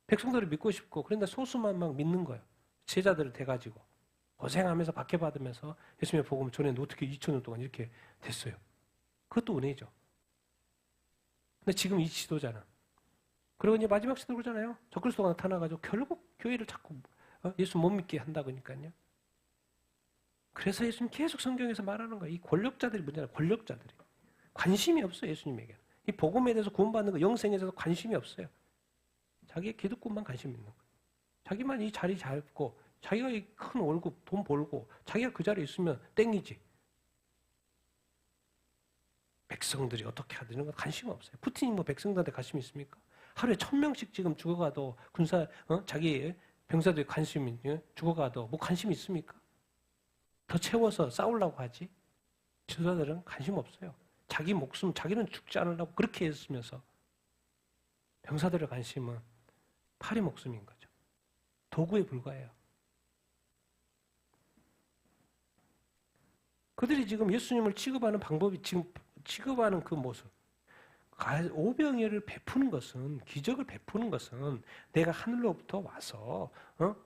백성들을 믿고 싶고 그런데 소수만 막 믿는 거예요. 제자들을 대가지고. 고생하면서 박해받으면서 예수님의 복음을 전했는데 어떻게 2000년 동안 이렇게 됐어요. 그것도 은혜죠. 근데 지금 이 지도자는 그리고 이제 마지막 시대 그러잖아요. 적그리스도가 나타나가지고 결국 교회를 자꾸 예수 못 믿게 한다고니까요. 그래서 예수님 계속 성경에서 말하는 거예요. 이 권력자들이 문제는 권력자들이 관심이 없어요. 예수님에게는. 이 복음에 대해서 구원받는 거 영생에 대해서 관심이 없어요. 자기의 기득권만 관심 있는 거예요. 자기만 이 자리 잡고 자기가 이 큰 월급, 돈 벌고 자기가 그 자리에 있으면 땡이지. 백성들이 어떻게 하든 이런 건 관심 없어요. 푸틴이 뭐 백성들한테 관심 있습니까? 하루에 1000명씩 지금 죽어가도 자기 병사들이 관심이 죽어가도 뭐 관심 있습니까? 더 채워서 싸우려고 하지. 지도자들은 관심 없어요. 자기 목숨, 자기는 죽지 않으려고 그렇게 했으면서 병사들의 관심은 파리 목숨인 거죠. 도구에 불과해요. 그들이 지금 예수님을 취급하는 방법이 지금 취급하는 그 모습. 오병이어를 베푸는 것은, 기적을 베푸는 것은 내가 하늘로부터 와서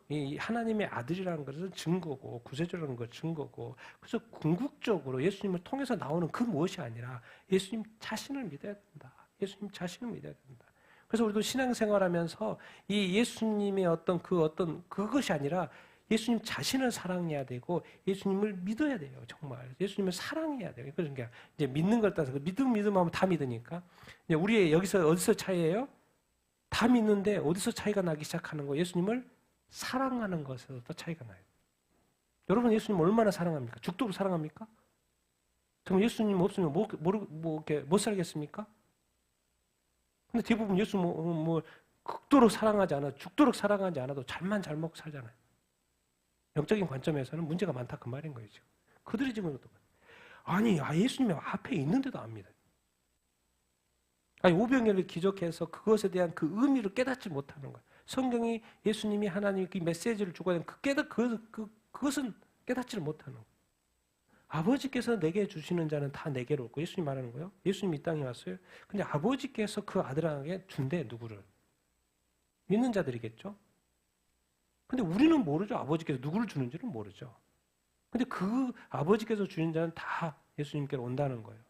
이 하나님의 아들이라는 것은 증거고 구세주라는 것 증거고, 그래서 궁극적으로 예수님을 통해서 나오는 그 무엇이 아니라 예수님 자신을 믿어야 된다. 예수님 자신을 믿어야 된다. 그래서 우리도 신앙생활하면서 이 예수님의 그것이 아니라 예수님 자신을 사랑해야 되고 예수님을 믿어야 돼요. 정말 예수님을 사랑해야 돼요. 그러니까 이제 믿는 걸 따라서 믿음 하면 다 믿으니까 이제 우리 여기서 어디서 차이예요? 다 믿는데 어디서 차이가 나기 시작하는 거예요? 예수님을 사랑하는 것에서부터 차이가 나요. 여러분 예수님 얼마나 사랑합니까? 죽도록 사랑합니까? 정말 예수님 없으면 이렇게 못 살겠습니까? 근데 대부분 예수 극도로 사랑하지 않아, 죽도록 사랑하지 않아도 잘 먹고 살잖아요. 영적인 관점에서는 문제가 많다 그 말인 거예요. 지금. 그들이 지금 아니 예수님이 앞에 있는데도 안 믿어요. 아니 오병이어를 기적해서 그것에 대한 그 의미를 깨닫지 못하는 거예요. 성경이 예수님이 하나님의 그 메시지를 주고 있는 그것은 깨닫지를 못하는 거예요. 아버지께서 내게 주시는 자는 다 내게로 올고 예수님 말하는 거예요. 예수님 이 땅에 왔어요. 근데 아버지께서 그 아들에게 준대 누구를? 믿는 자들이겠죠. 근데 우리는 모르죠. 아버지께서 누구를 주는지는 모르죠. 근데 그 아버지께서 주는 자는 다 예수님께로 온다는 거예요.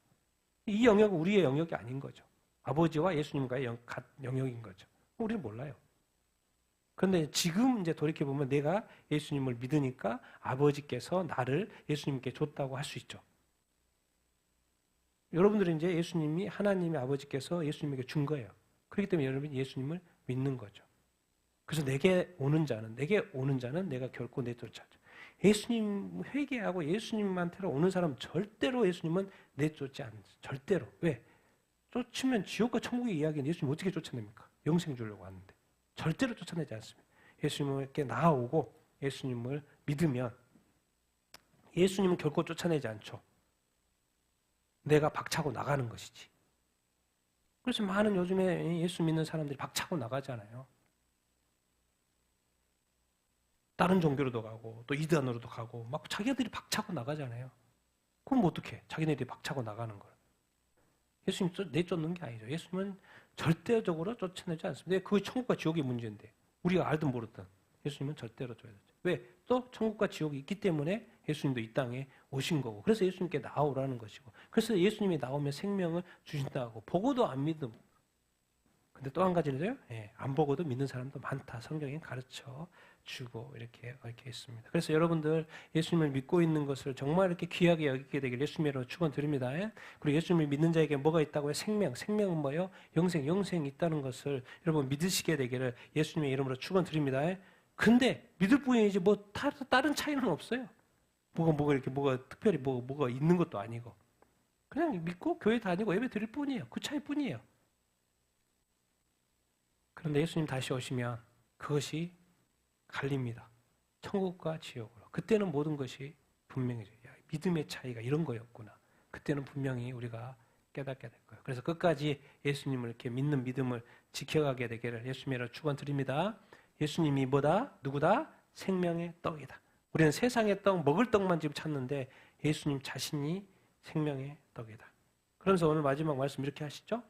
이 영역은 우리의 영역이 아닌 거죠. 아버지와 예수님과의 영역인 거죠. 우리는 몰라요. 그런데 지금 이제 돌이켜보면 내가 예수님을 믿으니까 아버지께서 나를 예수님께 줬다고 할 수 있죠. 여러분들은 이제 예수님이 하나님의 아버지께서 예수님에게 준 거예요. 그렇기 때문에 여러분이 예수님을 믿는 거죠. 그래서 내게 오는 자는 내가 결코 내쫓지 않죠. 예수님 회개하고 예수님한테로 오는 사람 절대로 예수님은 내쫓지 않죠. 절대로. 왜? 쫓으면 지옥과 천국의 이야기는 예수님 어떻게 쫓아냅니까? 영생 주려고 하는데. 절대로 쫓아내지 않습니다. 예수님께 나아오고 예수님을 믿으면 예수님은 결코 쫓아내지 않죠. 내가 박차고 나가는 것이지. 그래서 많은 요즘에 예수 믿는 사람들이 박차고 나가잖아요. 다른 종교로도 가고 또 이단으로도 가고 막 자기들이 박차고 나가잖아요. 그럼 어떻게? 자기네들이 박차고 나가는 걸. 예수님 내쫓는 게 아니죠. 예수님은 절대적으로 쫓아내지 않습니다. 그게 천국과 지옥의 문제인데 우리가 알든 모르든 예수님은 절대로 줘야 되죠. 왜? 또 천국과 지옥이 있기 때문에 예수님도 이 땅에 오신 거고 그래서 예수님께 나오라는 것이고 그래서 예수님이 나오면 생명을 주신다고 보고도 안 믿음. 근데 또 한 가지는요. 안 보고도 믿는 사람도 많다. 성경이 가르쳐 주고 이렇게 얽혀 있습니다. 그래서 여러분들 예수님을 믿고 있는 것을 정말 이렇게 귀하게 여기게 되길 예수님으로 축원드립니다. 그리고 예수님을 믿는 자에게 뭐가 있다고요? 생명은 뭐예요? 영생이 있다는 것을 여러분 믿으시게 되기를 예수님의 이름으로 축원드립니다. 근데 믿을 뿐이지 뭐 다른 차이는 없어요. 뭐가 특별히 뭐가 있는 것도 아니고 그냥 믿고 교회 다니고 예배 드릴 뿐이에요. 그 차이뿐이에요. 그런데 예수님 다시 오시면 그것이 갈립니다. 천국과 지옥으로. 그때는 모든 것이 분명해져요. 믿음의 차이가 이런 거였구나. 그때는 분명히 우리가 깨닫게 될 거예요. 그래서 끝까지 예수님을 이렇게 믿는 믿음을 지켜가게 되기를 예수님으로 축원드립니다. 예수님이 뭐다? 누구다? 생명의 떡이다. 우리는 세상의 떡, 먹을 떡만 지금 찾는데 예수님 자신이 생명의 떡이다. 그러면서 오늘 마지막 말씀 이렇게 하시죠.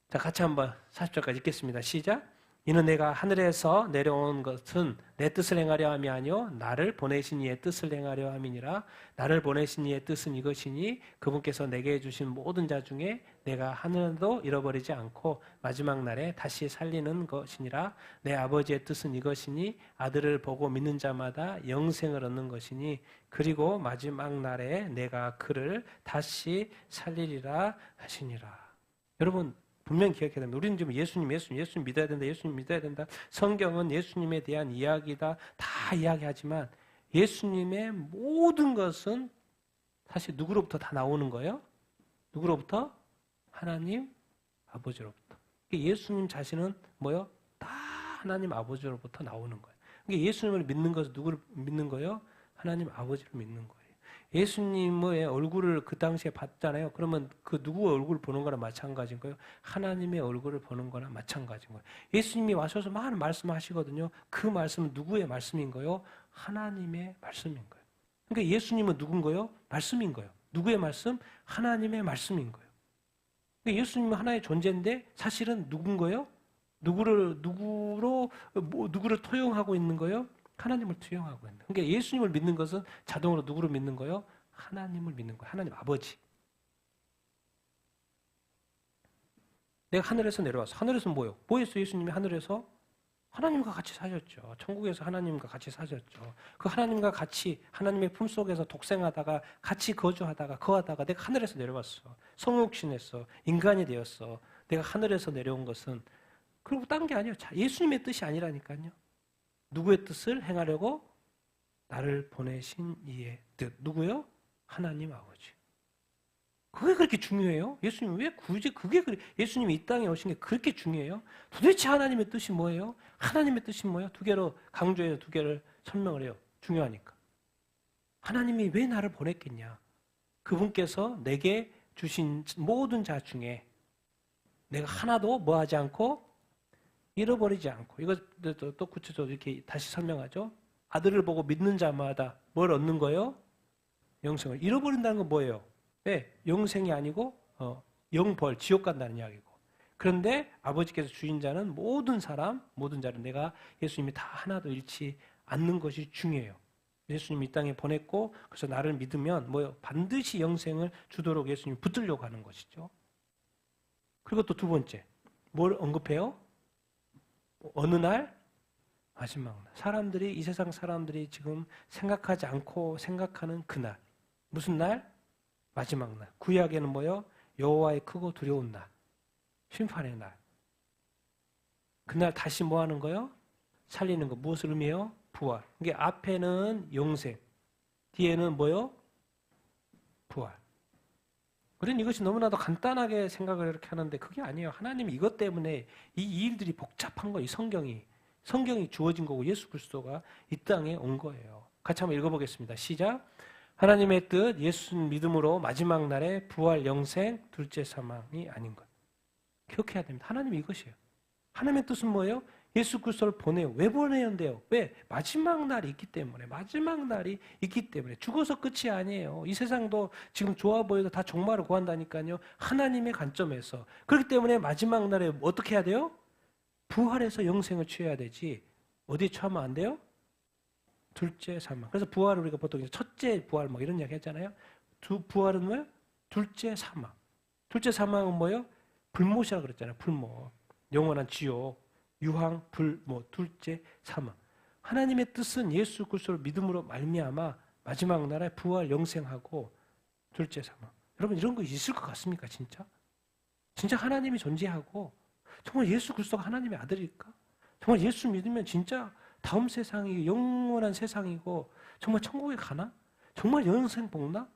자, 같이 한번 40절까지 읽겠습니다. 시작. 이는 내가 하늘에서 내려온 것은 내 뜻을 행하려 함이 아니요 나를 보내신 이의 뜻을 행하려 함이니라. 나를 보내신 이의 뜻은 이것이니 그분께서 내게 주신 모든 자 중에 내가 하나도 잃어버리지 않고 마지막 날에 다시 살리는 것이니라. 내 아버지의 뜻은 이것이니 아들을 보고 믿는 자마다 영생을 얻는 것이니 그리고 마지막 날에 내가 그를 다시 살리리라 하시니라. 여러분 분명히 기억해야 됩니다. 우리는 지금 예수님 믿어야 된다. 예수님 믿어야 된다. 성경은 예수님에 대한 이야기다. 다 이야기하지만 예수님의 모든 것은 사실 누구로부터 다 나오는 거예요? 누구로부터? 하나님 아버지로부터. 예수님 자신은 뭐요? 다 하나님 아버지로부터 나오는 거예요. 그러니까 예수님을 믿는 것은 누구를 믿는 거예요? 하나님 아버지를 믿는 거예요. 예수님의 얼굴을 그 당시에 봤잖아요. 그러면 그 누구의 얼굴을 보는 거나 마찬가지인 거예요. 하나님의 얼굴을 보는 거나 마찬가지인 거예요. 예수님이 와셔서 많은 말씀하시거든요. 그 말씀은 누구의 말씀인 거예요? 하나님의 말씀인 거예요. 그러니까 예수님은 누군 거예요? 말씀인 거예요. 누구의 말씀? 하나님의 말씀인 거예요. 그러니까 예수님은 하나의 존재인데 사실은 누군 거예요? 누구를 토용하고 있는 거예요? 하나님을 투영하고 있는. 그러니까 예수님을 믿는 것은 자동으로 누구를 믿는 거예요? 하나님을 믿는 거예요. 하나님 아버지. 내가 하늘에서 내려와서 하늘에서 뭐예요? 뭐 했어요? 예수님이 하늘에서 하나님과 같이 사셨죠. 천국에서 하나님과 같이 사셨죠. 그 하나님과 같이 하나님의 품속에서 독생하다가 같이 거하다가 내가 하늘에서 내려왔어. 성육신했어. 인간이 되었어. 내가 하늘에서 내려온 것은 그리고 딴 게 아니에요. 예수님의 뜻이 아니라니까요. 누구의 뜻을 행하려고? 나를 보내신 이의 뜻. 누구요? 하나님 아버지. 그게 그렇게 중요해요? 예수님 왜 굳이 예수님이 이 땅에 오신 게 그렇게 중요해요? 도대체 하나님의 뜻이 뭐예요? 하나님의 뜻이 뭐예요? 두 개로 강조해요. 두 개를 설명을 해요. 중요하니까. 하나님이 왜 나를 보냈겠냐? 그분께서 내게 주신 모든 자 중에 내가 하나도 뭐 하지 않고 잃어버리지 않고 이거 또 구체적으로 이렇게 다시 설명하죠. 아들을 보고 믿는 자마다 뭘 얻는 거예요? 영생을. 잃어버린다는 건 뭐예요? 왜? 영생이 아니고 영벌, 지옥 간다는 이야기고. 그런데 아버지께서 주신 자는 모든 자를 내가 예수님이 다 하나도 잃지 않는 것이 중요해요. 예수님이 이 땅에 보냈고 그래서 나를 믿으면 뭐요? 반드시 영생을 주도록 예수님이 붙들려고 하는 것이죠. 그리고 또 두 번째, 뭘 언급해요? 어느 날? 마지막 날. 이 세상 사람들이 지금 생각하지 않고 생각하는 그날. 무슨 날? 마지막 날. 구약에는 뭐요? 여호와의 크고 두려운 날. 심판의 날. 그날 다시 뭐 하는 거요? 살리는 거. 무엇을 의미해요? 부활. 이게 앞에는 영생, 뒤에는 뭐요? 부활. 우리는 이것이 너무나도 간단하게 생각을 이렇게 하는데 그게 아니에요. 하나님이 이것 때문에 이 일들이 복잡한 거, 이 성경이 주어진 거고 예수 그리스도가 이 땅에 온 거예요. 같이 한번 읽어보겠습니다. 시작. 하나님의 뜻, 예수 믿음으로 마지막 날에 부활, 영생, 둘째 사망이 아닌 것. 기억해야 됩니다. 하나님이 이것이에요. 하나님의 뜻은 뭐예요? 예수 그리스도를 보내요. 왜 보내는데요? 왜? 마지막 날이 있기 때문에. 마지막 날이 있기 때문에. 죽어서 끝이 아니에요. 이 세상도 지금 좋아 보여도 다 종말을 구한다니까요. 하나님의 관점에서. 그렇기 때문에 마지막 날에 어떻게 해야 돼요? 부활해서 영생을 취해야 되지. 어디에 처하면 안 돼요? 둘째 사망. 그래서 부활을 우리가 보통 첫째 부활 뭐 이런 이야기 했잖아요. 부활은 뭐예요? 둘째 사망. 둘째 사망은 뭐예요? 불못이라고 그랬잖아요. 불못. 영원한 지옥, 유황, 불못. 둘째 사망. 하나님의 뜻은 예수 그리스도를 믿음으로 말미암아 마지막 날에 부활 영생하고 둘째 사망. 여러분 이런 거 있을 것 같습니까? 진짜? 진짜 하나님이 존재하고 정말 예수 그리스도가 하나님의 아들일까? 정말 예수 믿으면 진짜 다음 세상이 영원한 세상이고 정말 천국에 가나? 정말 영생 복나?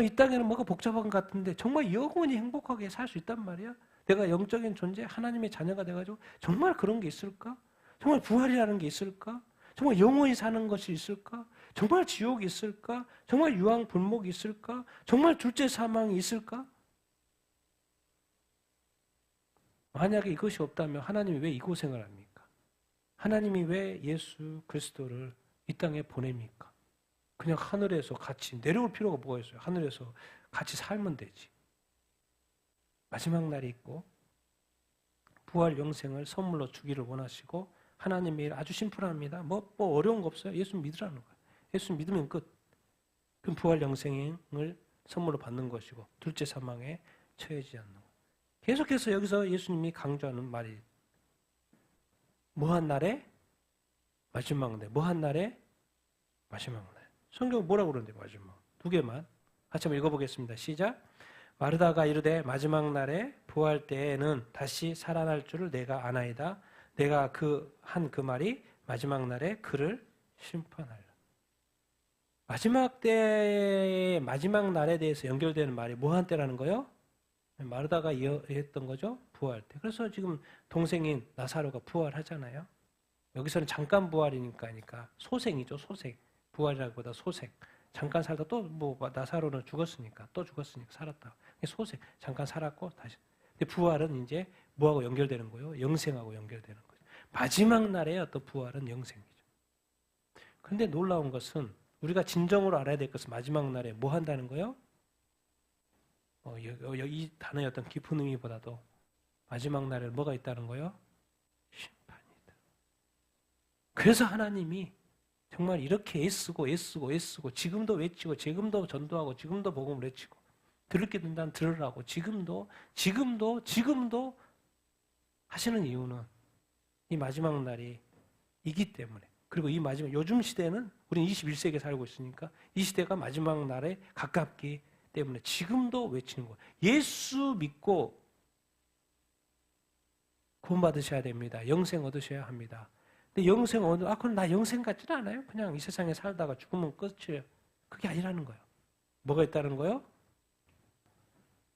이 땅에는 뭐가 복잡한 것 같은데 정말 영원히 행복하게 살 수 있단 말이야? 내가 영적인 존재, 하나님의 자녀가 돼가지고 정말 그런 게 있을까? 정말 부활이라는 게 있을까? 정말 영원히 사는 것이 있을까? 정말 지옥이 있을까? 정말 유황 불목이 있을까? 정말 둘째 사망이 있을까? 만약에 이것이 없다면 하나님이 왜 이 고생을 합니까? 하나님이 왜 예수 그리스도를 이 땅에 보냅니까? 그냥 하늘에서 같이 내려올 필요가 뭐가 있어요? 하늘에서 같이 살면 되지. 마지막 날이 있고 부활 영생을 선물로 주기를 원하시고 하나님의 일 아주 심플합니다. 뭐 어려운 거 없어요. 예수 믿으라는 거예요. 예수 믿으면 끝. 그럼 부활 영생을 선물로 받는 것이고 둘째 사망에 처해지지 않는 거예요. 계속해서 여기서 예수님이 강조하는 말이 뭐한 날에? 마지막 날. 뭐한 날에? 마지막 날. 성경은 뭐라고 그러는데 마지막. 두 개만. 같이 한번 읽어보겠습니다. 시작. 마르다가 이르되 마지막 날에 부활 때에는 다시 살아날 줄을 내가 아나이다. 내가 그 말이 마지막 날에 그를 심판하리라. 마지막 때의 마지막 날에 대해서 연결되는 말이 뭐한 때라는 거요? 마르다가 했던 거죠. 부활 때. 그래서 지금 동생인 나사로가 부활하잖아요. 여기서는 잠깐 부활이니까 소생이죠. 소생. 부활이라기보다 소생. 잠깐 살다 또 뭐 나사로는 죽었으니까 살았다. 소생. 잠깐 살았고 다시. 근데 부활은 이제 뭐하고 연결되는 거예요? 영생하고 연결되는 거죠. 마지막 날에 어떤 부활은 영생이죠. 그런데 놀라운 것은 우리가 진정으로 알아야 될 것은 마지막 날에 뭐 한다는 거예요? 이 단어의 어떤 깊은 의미보다도 마지막 날에 뭐가 있다는 거예요? 심판이다. 그래서 하나님이 정말 이렇게 애쓰고 지금도 외치고 지금도 전도하고 지금도 복음을 외치고 들을 게 된다면 들으라고 지금도 하시는 이유는 이 마지막 날이 이기 때문에. 그리고 이 마지막 요즘 시대는 우리는 21세기에 살고 있으니까 이 시대가 마지막 날에 가깝기 때문에 지금도 외치는 거예요. 예수 믿고 구원받으셔야 됩니다. 영생 얻으셔야 합니다. 근데 영생 그럼 나 영생 같지는 않아요. 그냥 이 세상에 살다가 죽으면 끝이에요. 그게 아니라는 거예요. 뭐가 있다는 거예요?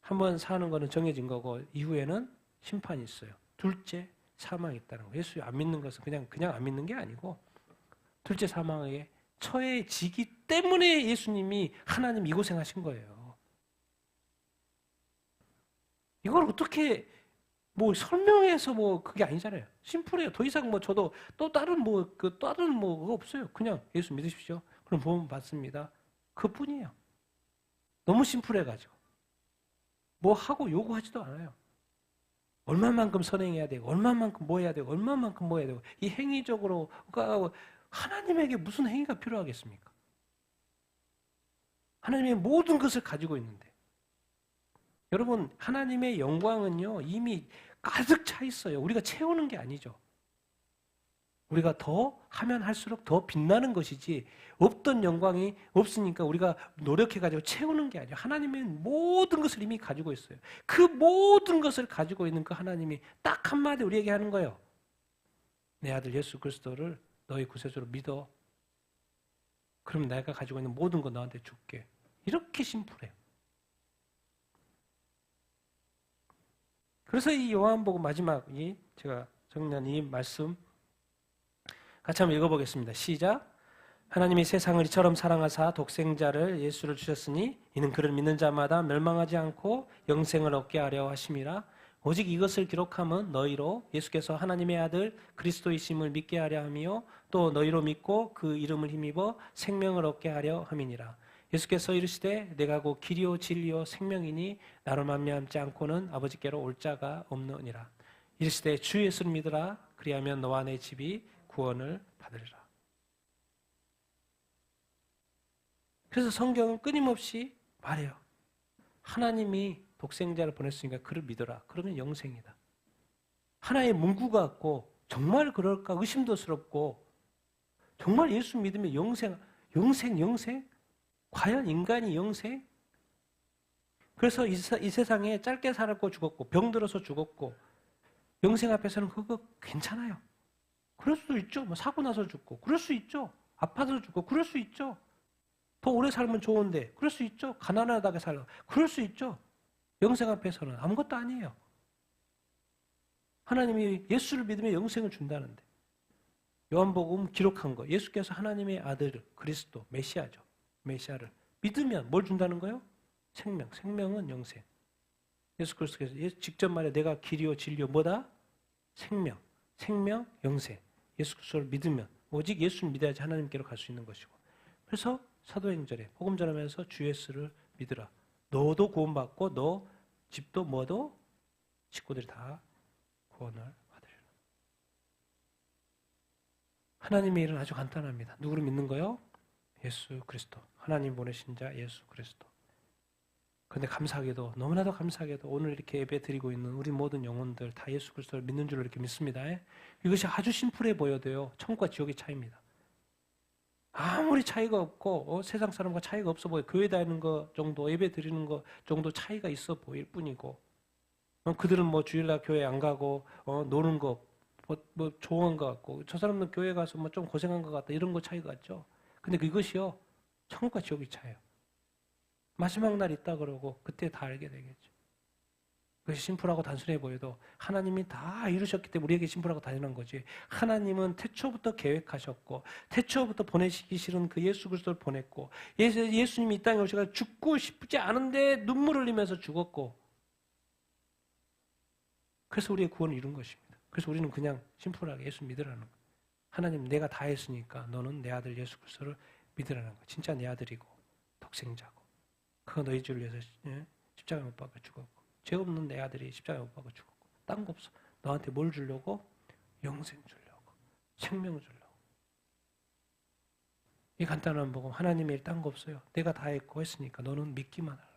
한번 사는 거는 정해진 거고 이후에는 심판이 있어요. 둘째, 사망이 있다는 거예요. 예수 안 믿는 것은 그냥 안 믿는 게 아니고 둘째 사망에 처해지기 때문에 예수님이 하나님 이 고생하신 거예요. 이걸 어떻게 설명해서 그게 아니잖아요. 심플해요. 더 이상 저도 또 다른 다른 뭐가 없어요. 그냥 예수 믿으십시오. 그럼 구원 받습니다. 그뿐이에요. 너무 심플해가지고 하고 요구하지도 않아요. 얼마만큼 선행해야 되고, 얼마만큼 뭐 해야 되고, 얼마만큼 뭐 해야 되고, 이 행위적으로 하나님에게 무슨 행위가 필요하겠습니까? 하나님의 모든 것을 가지고 있는데. 여러분, 하나님의 영광은요, 이미 가득 차 있어요. 우리가 채우는 게 아니죠. 우리가 더 하면 할수록 더 빛나는 것이지, 없던 영광이 없으니까 우리가 노력해가지고 채우는 게 아니에요. 하나님의 모든 것을 이미 가지고 있어요. 그 모든 것을 가지고 있는 그 하나님이 딱 한마디 우리에게 하는 거예요. 내 아들 예수 그리스도를 너희 구세주로 믿어. 그럼 내가 가지고 있는 모든 거 너한테 줄게. 이렇게 심플해요. 그래서 이 요한복음 마지막이 제가 정리한 이 말씀 같이 한번 읽어보겠습니다. 시작. 하나님이 세상을 이처럼 사랑하사 독생자를 예수를 주셨으니 이는 그를 믿는 자마다 멸망하지 않고 영생을 얻게 하려 하심이라. 오직 이것을 기록함은 너희로 예수께서 하나님의 아들 그리스도이심을 믿게 하려 하며 또 너희로 믿고 그 이름을 힘입어 생명을 얻게 하려 함이니라. 예수께서 이르시되 내가 곧 길이요 진리요 생명이니 나로 말미암지 않고는 아버지께로 올 자가 없느니라. 이르시되 주 예수를 믿으라. 그리하면 너와 내 집이 구원을 받으리라. 그래서 성경은 끊임없이 말해요. 하나님이 독생자를 보냈으니까 그를 믿어라. 그러면 영생이다. 하나의 문구 같고 정말 그럴까 의심도스럽고 정말 예수 믿으면 영생? 과연 인간이 영생? 그래서 이 세상에 짧게 살았고 죽었고 병들어서 죽었고 영생 앞에서는 그거 괜찮아요. 그럴 수도 있죠. 사고 나서 죽고 그럴 수 있죠. 아파서 죽고 그럴 수 있죠. 더 오래 살면 좋은데 그럴 수 있죠. 가난하다게 살고 그럴 수 있죠. 영생 앞에서는 아무것도 아니에요. 하나님이 예수를 믿으면 영생을 준다는데 요한복음 기록한 거 예수께서 하나님의 아들 그리스도 메시아죠. 메시아를 믿으면 뭘 준다는 거예요? 생명은 영생. 예수 그리스도께서 직접 말해 내가 길이요 진리요 뭐다? 생명, 영생. 예수 그리스도를 믿으면 오직 예수를 믿어야지 하나님께로 갈 수 있는 것이고. 그래서 사도행전에 복음 전하면서 주 예수를 믿으라. 너도 구원받고 너 집도 뭐도 식구들이 다 구원을 받으리라. 하나님의 일은 아주 간단합니다. 누구를 믿는 거요? 예수 그리스도. 하나님 보내신 자 예수 그리스도. 그런데 감사하게도 너무나도 감사하게도 오늘 이렇게 예배 드리고 있는 우리 모든 영혼들 다 예수 그리스도를 믿는 줄로 이렇게 믿습니다. 이것이 아주 심플해 보여도요. 천국과 지옥의 차이입니다. 아무리 차이가 없고 세상 사람과 차이가 없어 보여 교회 다니는 거 정도 예배 드리는 거 정도 차이가 있어 보일 뿐이고 그들은 주일날 교회 안 가고 노는 거 좋은 것 같고 저 사람은 교회 가서 좀 고생한 것 같다 이런 거 차이가 같죠. 근데 그것이요 천국과 지옥의 차이예요. 마지막 날 있다 그러고 그때 다 알게 되겠죠. 그것이 심플하고 단순해 보여도 하나님이 다 이루셨기 때문에 우리에게 심플하고 단순한 거지. 하나님은 태초부터 계획하셨고 태초부터 보내시기 싫은 그 예수 그리스도를 보냈고 예수님이 이 땅에 오셔서 죽고 싶지 않은데 눈물 흘리면서 죽었고 그래서 우리의 구원을 이룬 것입니다. 그래서 우리는 그냥 심플하게 예수 믿으라는 거예요. 하나님 내가 다 했으니까 너는 내 아들 예수 그리스도를 믿으라는 거예요. 진짜 내 아들이고 독생자고 그거 너희 죄를 위해서 십자가에 못 박아 죽었고 죄 없는 내 아들이 십자가에 못 박아 죽었고 딴 거 없어. 너한테 뭘 주려고? 영생 주려고. 생명 주려고. 이 간단한 복음 하나님의 일 딴 거 없어요. 내가 다 했고 했으니까 너는 믿기만 하라.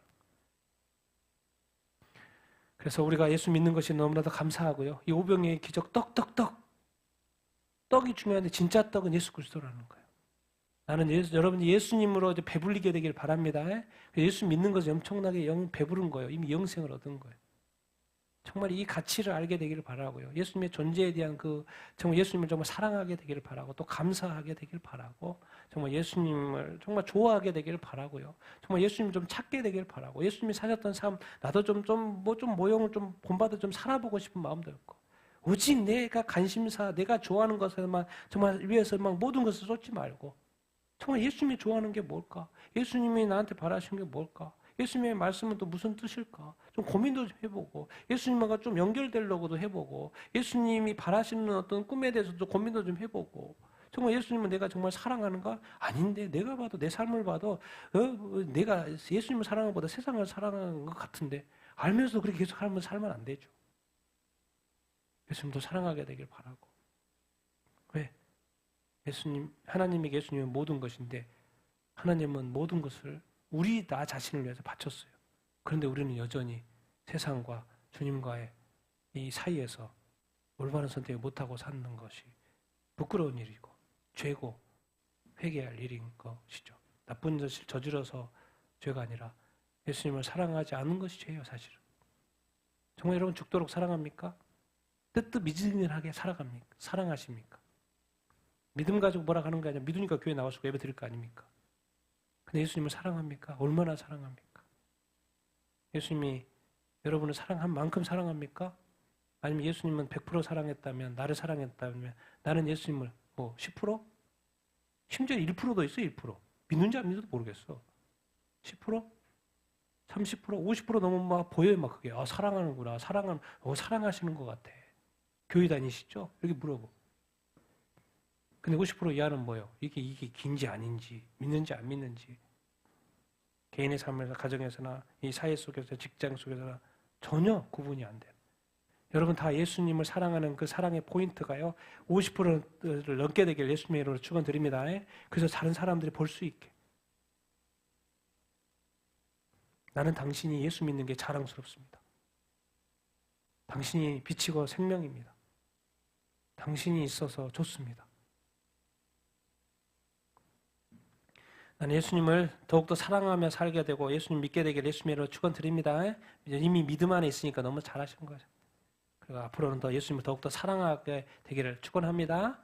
그래서 우리가 예수 믿는 것이 너무나도 감사하고요. 이 오병이의 기적 떡 떡이 중요한데 진짜 떡은 예수 그리스도라는 거예요. 나는 여러분이 예수님으로 이제 배불리게 되길 바랍니다. 예수 믿는 것은 엄청나게 배부른 거예요. 이미 영생을 얻은 거예요. 정말 이 가치를 알게 되기를 바라고요. 예수님의 존재에 대한 정말 예수님을 정말 사랑하게 되기를 바라고 또 감사하게 되기를 바라고 정말 예수님을 정말 좋아하게 되기를 바라고요. 정말 예수님을 좀 찾게 되기를 바라고 예수님이 사셨던 삶 나도 좀 모형을 좀 본받아 좀 살아보고 싶은 마음도 있고 오직 내가 관심사 내가 좋아하는 것에만 정말 위해서만 모든 것을 쏟지 말고 정말 예수님이 좋아하는 게 뭘까? 예수님이 나한테 바라시는 게 뭘까? 예수님의 말씀은 또 무슨 뜻일까? 좀 고민도 좀 해보고 예수님과 좀 연결되려고도 해보고 예수님이 바라시는 어떤 꿈에 대해서도 고민도 좀 해보고 정말 예수님은 내가 정말 사랑하는가? 아닌데 내가 봐도 내 삶을 봐도 내가 예수님을 사랑하는 것보다 세상을 사랑하는 것 같은데 알면서도 그렇게 계속 살면 안 되죠. 예수님도 사랑하게 되길 바라고 왜? 하나님에게 예수님은 모든 것인데 하나님은 모든 것을 나 자신을 위해서 바쳤어요. 그런데 우리는 여전히 세상과 주님과의 이 사이에서 올바른 선택을 못하고 사는 것이 부끄러운 일이고 죄고 회개할 일인 것이죠. 나쁜 짓을 저질러서 죄가 아니라 예수님을 사랑하지 않은 것이 죄예요, 사실은. 정말 여러분 죽도록 사랑합니까? 뜨뜻미지근하게 사랑하십니까? 믿음 가지고 뭐라 하는 게 아니라 믿으니까 교회 나와서 예배 드릴 거 아닙니까? 근데 예수님을 사랑합니까? 얼마나 사랑합니까? 예수님이 여러분을 사랑한 만큼 사랑합니까? 아니면 예수님은 100% 사랑했다면 나를 사랑했다면 나는 예수님을 10%? 심지어 1%도 있어 1%. 믿는지 안 믿는지도 모르겠어. 10%? 30%? 50% 넘으면 막 보여요 막 그게. 사랑하는구나. 사랑하시는 것 같아. 교회 다니시죠? 이렇게 물어보. 근데 50% 이하는 뭐예요? 이게 긴지 아닌지, 믿는지 안 믿는지. 개인의 삶에서, 가정에서나, 이 사회 속에서, 직장 속에서나 전혀 구분이 안 돼요. 여러분 다 예수님을 사랑하는 그 사랑의 포인트가요, 50%를 넘게 되길 예수님의 이름으로 축원드립니다. 그래서 다른 사람들이 볼 수 있게. 나는 당신이 예수 믿는 게 자랑스럽습니다. 당신이 빛이고 생명입니다. 당신이 있어서 좋습니다. 나는 예수님을 더욱더 사랑하며 살게 되고 예수님 믿게 되길 예수님으로 축원드립니다. 이미 믿음 안에 있으니까 너무 잘하신 거죠. 그리고 앞으로는 더 예수님을 더욱더 사랑하게 되기를 축원합니다.